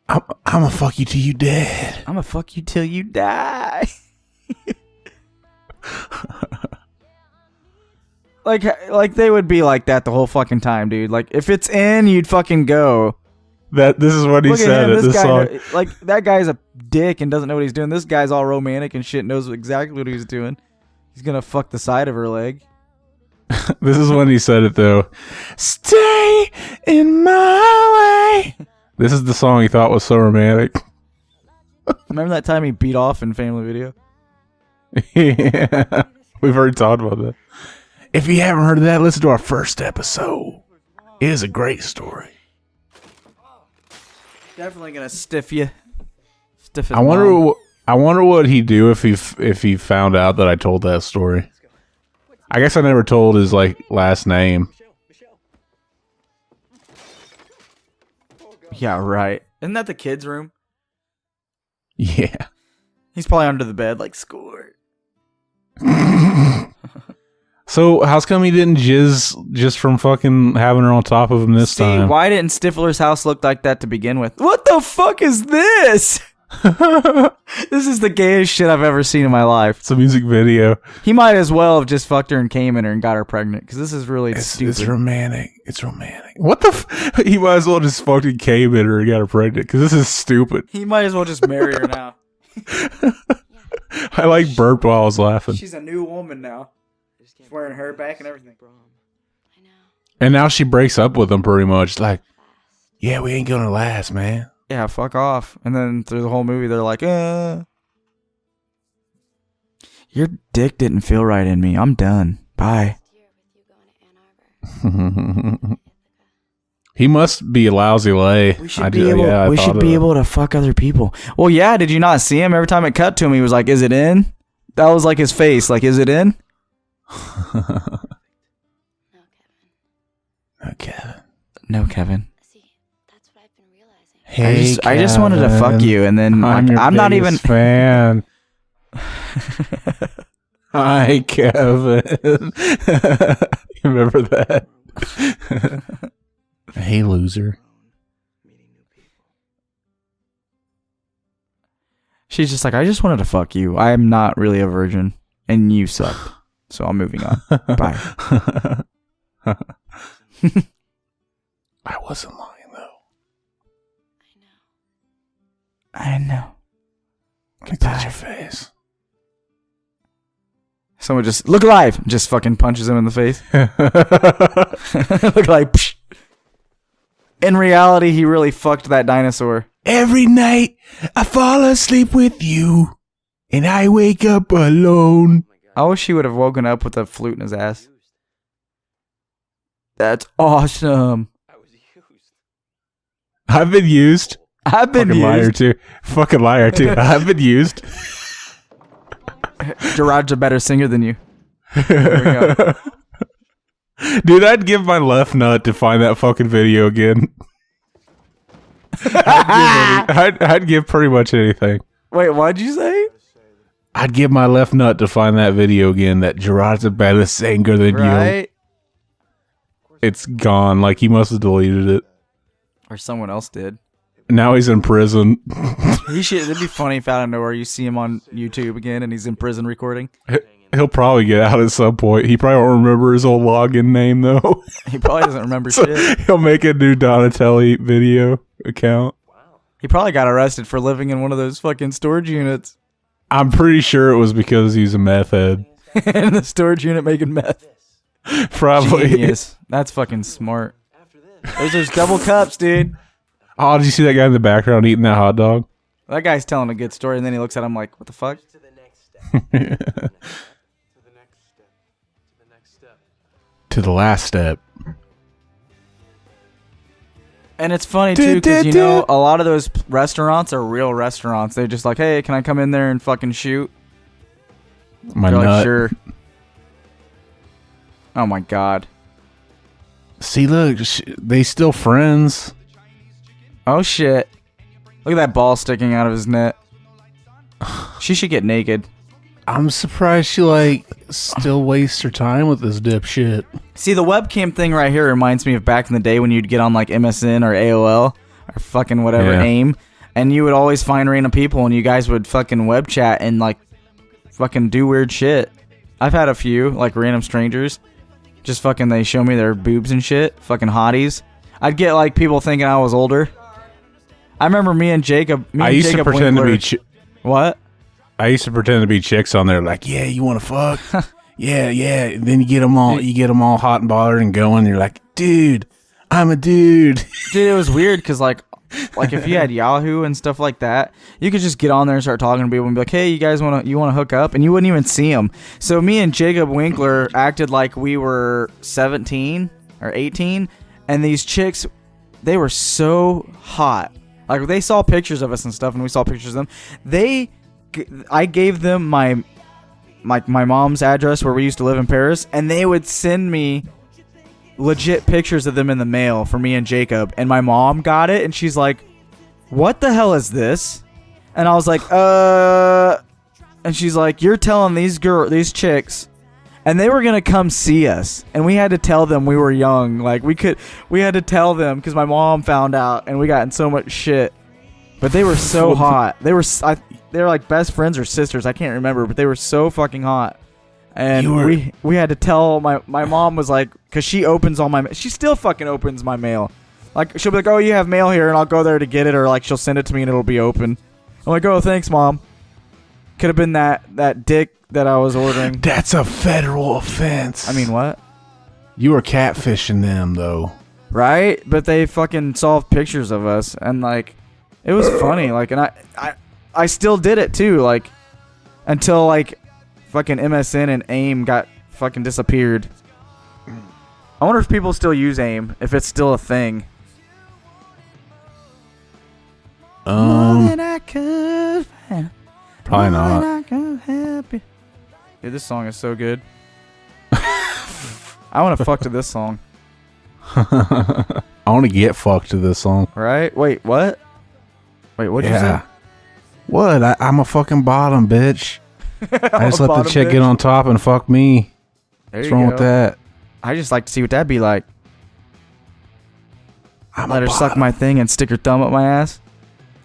I'm gonna fuck you till you dead. I'm gonna fuck you till you die. Like they would be like that the whole fucking time, dude. Like if it's in, you'd fucking go. This is what he Look said at him. at This this guy, song. like that guy's a dick and doesn't know what he's doing. This guy's all romantic and shit, knows exactly what he's doing. He's gonna fuck the side of her leg. This is when he said it though. Stay in my way. This is the song he thought was so romantic. Remember that time he beat off in Family Video? Yeah, we've already talked about that. If you haven't heard of that, listen to our first episode. It is a great story. Definitely gonna stiff you. Stiff as I wonder what he'd do if he found out that I told that story. I guess I never told his last name. Yeah, right. Isn't that the kids' room? Yeah. He's probably under the bed, like score. So how's come he didn't jizz just from fucking having her on top of him this See, time? why didn't Stifler's house look like that to begin with? What the fuck is this? This is the gayest shit I've ever seen in my life. It's a music video. He might as well have just fucked her and came in her and got her pregnant, because this is really stupid. It's romantic. It's romantic. What the he might as well just fucking came in her and got her pregnant, because this is stupid. He might as well just marry her now. I burped while I was laughing. She's a new woman now. She's wearing hair back and everything. I know. And now she breaks up with him pretty much. Like, yeah, we ain't gonna last, man. Yeah, fuck off. And then through the whole movie, they're like, your dick didn't feel right in me. I'm done. Bye. Year with you going to Ann Arbor. He must be a lousy lay. We should be able to fuck other people. Well, yeah, did you not see him? Every time it cut to him, he was like, is it in? That was like his face. Like, is it in? No, Kevin. Okay. No, Kevin. Hey, I just wanted to fuck Kevin. you, and then like, your I'm not even. biggest fan. Hi, Kevin. You remember that? Hey, loser. She's just like, I just wanted to fuck you. I am not really a virgin, and you sucked. So I'm moving on. Bye. I wasn't lying though. I know. Can I touch your face? Someone just look alive. Just fucking punches him in the face. Look like. Psh. In reality, he really fucked that dinosaur. Every night I fall asleep with you, and I wake up alone. I wish he would have woken up with a flute in his ass. That's awesome. I've been used. I've been Fucking liar used. too. Fucking liar too. I've been used. Gerard's a better singer than you. There we go. Dude, I'd give my left nut to find that fucking video again. I'd give pretty much anything. Wait, what'd you say? I'd give my left nut to find that video again. That Gerard's a better singer than you. Right? It's gone. Like he must have deleted it. Or someone else did. Now he's in prison. He should. It'd be funny if out of nowhere you see him on YouTube again and he's in prison recording. He'll probably get out at some point. He probably won't remember his old login name though. He probably doesn't remember So shit. he'll make a new Donatelli video account. He probably got arrested for living in one of those fucking storage units. I'm pretty sure it was because he's a meth head. In the storage unit making meth. Probably. Genius. That's fucking smart. There's those double cups, dude. Oh, did you see that guy in the background eating that hot dog? That guy's telling a good story, and then he looks at him like, what the fuck? To the next step. To the next step. To the last step. And it's funny, too, because, you know, a lot of those restaurants are real restaurants. They're just like, hey, can I come in there and fucking shoot? My They're nut. like, sure. Oh, my God. See, look, they still friends. Oh, shit. Look at that ball sticking out of his net. She should get naked. I'm surprised she, like, still wastes her time with this dipshit. See, the webcam thing right here reminds me of back in the day when you'd get on, like, MSN or AOL or fucking whatever, Yeah. AIM, and you would always find random people and you guys would fucking web chat and, like, fucking do weird shit. I've had a few, like, random strangers. Just fucking, they show me their boobs and shit. Fucking hotties. I'd get, like, people thinking I was older. I remember me and Jacob. I used to pretend to be. What? I used to pretend to be chicks on there, like, yeah, you want to fuck? yeah. And then you get them all hot and bothered and going. And you're like, dude, I'm a dude. Dude, it was weird because like if you had Yahoo and stuff like that, you could just get on there and start talking to people and be like, hey, you guys want to hook up? And you wouldn't even see them. So me and Jacob Winkler acted like we were 17 or 18, and these chicks, they were so hot. Like, they saw pictures of us and stuff, and we saw pictures of them. I gave them my mom's address where we used to live in Paris, and they would send me legit pictures of them in the mail for me and Jacob. And my mom got it, and she's like, what the hell is this? And I was like, and she's like, you're telling these chicks, and they were gonna come see us, and we had to tell them we were young. Like, we had to tell them because my mom found out, and we got in so much shit. But they were so hot. They were like best friends or sisters. I can't remember, but they were so fucking hot. And we had to tell my mom was like, because she opens all my, she still fucking opens my mail. Like, she'll be like, oh, you have mail here, and I'll go there to get it, or like she'll send it to me and it'll be open. I'm like, oh, thanks, Mom. Could have been that dick that I was ordering. That's a federal offense. I mean, what? You were catfishing them, though. Right? But they fucking saw pictures of us, and like, it was funny. Like, and I still did it too. Like, until like, fucking MSN and AIM got fucking disappeared. I wonder if people still use AIM, if it's still a thing. Probably not. Dude, this song is so good. I want to fuck to this song. I want to get fucked to this song. Right? Wait, what? Wait, what'd you say? What? I'm a fucking bottom, bitch. I just a let the bottom chick bitch? get on top and fuck me. There What's you wrong go. with that? I just like to see what that'd be like. I'm Let a her suck bottom. my thing and stick her thumb up my ass.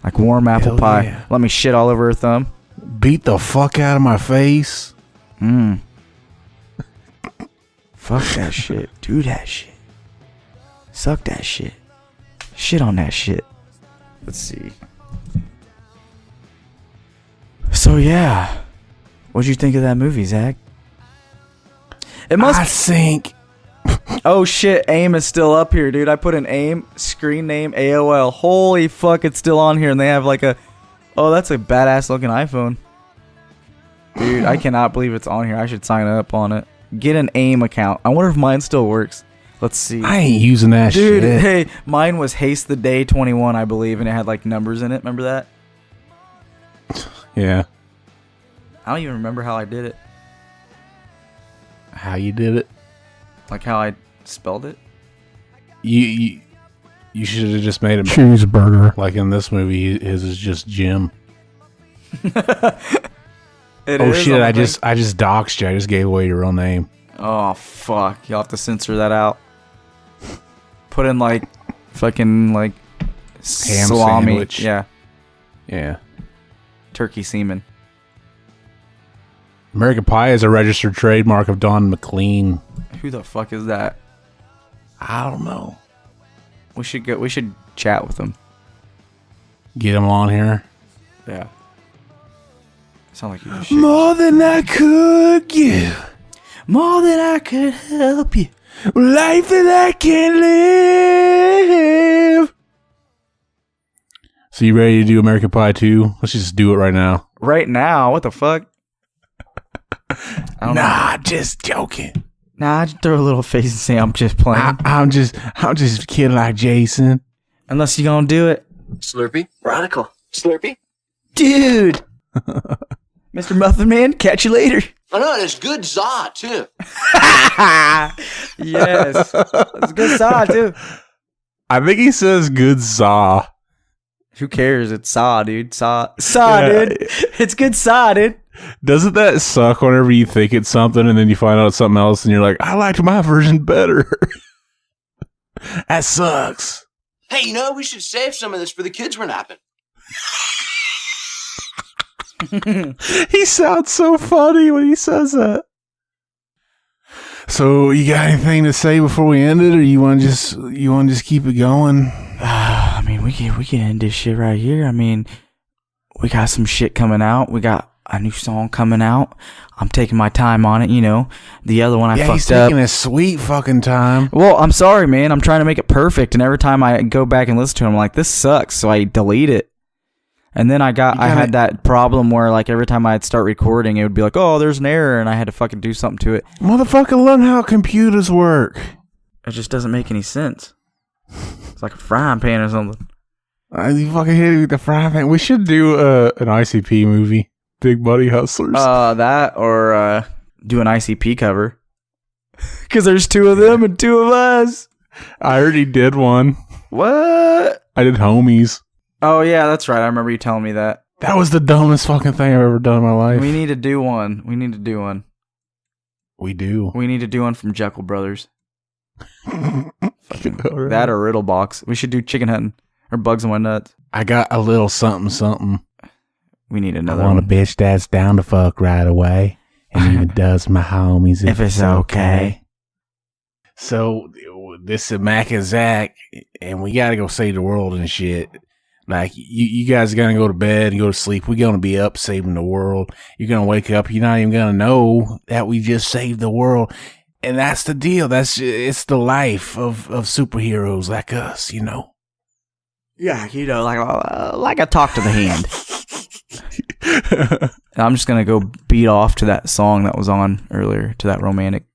Like warm apple Hell pie. yeah. Let me shit all over her thumb. Beat the fuck out of my face. Fuck that shit. Do that shit. Suck that shit. Shit on that shit. Let's see. So yeah. What'd you think of that movie, Zach? It must I think. Oh shit, AIM is still up here, dude. I put in AIM, screen name, AOL. Holy fuck, it's still on here, and they have like a... Oh, that's a badass looking iPhone. Dude, I cannot believe it's on here. I should sign up on it. Get an AIM account. I wonder if mine still works. Let's see. I ain't using that Dude, shit. hey, mine was Haste the Day 21, I believe, and it had like numbers in it. Remember that? Yeah. I don't even remember how I did it. How you did it? Like how I spelled it. You should have just made a Cheeseburger. like in this movie. His is just Jim. It Oh is shit! on the I thing. just doxed you. I just gave away your real name. Oh fuck! You'll have to censor that out. Put in like fucking like Ham salami. sandwich. Yeah, Yeah. turkey semen. American Pie is a registered trademark of Don McLean. Who the fuck is that? I don't know. We should go. We should chat with him. Get him on here. Yeah. Sound like you. More than I could give. More than I could help you. Life that I can live. So you ready to do American Pie 2? Let's just do it right now. Right now? What the fuck? I don't know. Nah, just joking. Nah, I just throw a little face and say I'm just playing. I'm just a kid like Jason. Unless you gonna do it, Slurpee. Radical. Slurpee. dude. Mr. Muffin Man, catch you later. Oh no, it's good za too. Yes, it's a good saw too. I think he says good saw. Who cares? It's saw, dude. Saw, Yeah. dude. It's good saw, dude. Doesn't that suck whenever you think it's something and then you find out it's something else and you're like, I liked my version better? That sucks. Hey, you know we should save some of this for the kids we're napping. He sounds so funny when he says that. So you got anything to say before we end it, or you want to just keep it going? I mean, we can end this shit right here. I mean, we got some shit coming out. We got a new song coming out. I'm taking my time on it, you know. The other one I Yeah, he's fucked up. taking a sweet fucking time. Well, I'm sorry, man. I'm trying to make it perfect, and every time I go back and listen to it, I'm like, this sucks. So I delete it. And then I had that problem where like every time I'd start recording, it would be like, oh, there's an error, and I had to fucking do something to it. Motherfucker, learn how computers work. It just doesn't make any sense. It's like a frying pan or something. You fucking hit it with the frying pan. We should do an ICP movie. Big Buddy Hustlers. That or do an ICP cover. Because there's two of them and two of us. I already did one. What? I did Homies. Oh, yeah, that's right. I remember you telling me that. That was the dumbest fucking thing I've ever done in my life. We need to do one. We need to do one. We do. We need to do one from Jekyll Brothers. Alright. That or Riddle Box. We should do Chicken Hunting or Bugs in My Nuts. I got a little something. We need another I want one. a bitch that's down to fuck right away and even does my homies if it's okay. So this is Mac and Zach, and we gotta go save the world and shit. Like you guys are gonna go to bed and go to sleep. We're gonna be up saving the world. You're gonna wake up. You're not even gonna know that we just saved the world. And that's the deal. It's the life of superheroes like us, you know. Yeah, you know, like a talk to the hand. I'm just gonna go beat off to that song that was on earlier, to that romantic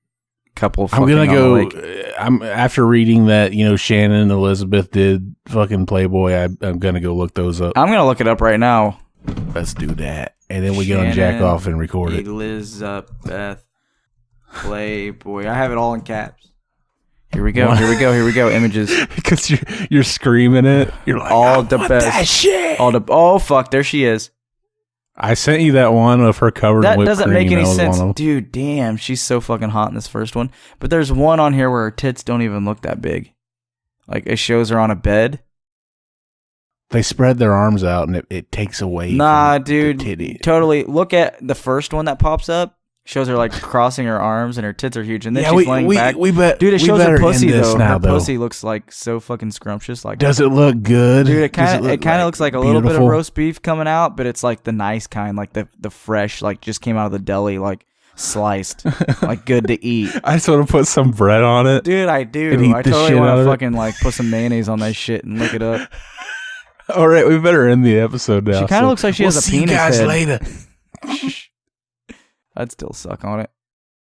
couple. I'm gonna on the go. lake. I'm after reading that, you know, Shannon and Elizabeth did fucking Playboy. I'm gonna go look those up. I'm gonna look it up right now. Let's do that, and then we gonna jack off and record it. Elizabeth Playboy. I have it all in caps. Here we go. Here we go. Here we go. Images. Because you're screaming it. You're like, All I the want best. that shit. Oh fuck! There she is. I sent you that one of her covered in That whipped doesn't cream. make any That was sense, one of them. dude. Damn, she's so fucking hot in this first one. But there's one on here where her tits don't even look that big. Like it shows her on a bed. They spread their arms out and it takes away. Nah, from dude. the titty. Totally. Look at the first one that pops up. Shows her like crossing her arms and her tits are huge, and then Yeah, she's laying back. We bet, Dude, it we shows better her pussy end this though. Now, Her though. pussy looks like so fucking scrumptious. Like, Does it look good? dude, it Does kind of look looks like a little bit of beautiful? roast beef coming out, but it's like the nice kind, like the fresh, like just came out of the deli, like sliced, like good to eat. I just want to put some bread on it. Dude, I And do. eat I the totally shit out want of to it. fucking like put some mayonnaise on that shit and lick it up. All right, we better end the episode now. She kind of looks like she we'll has a see penis you guys head. later. I'd still suck on it.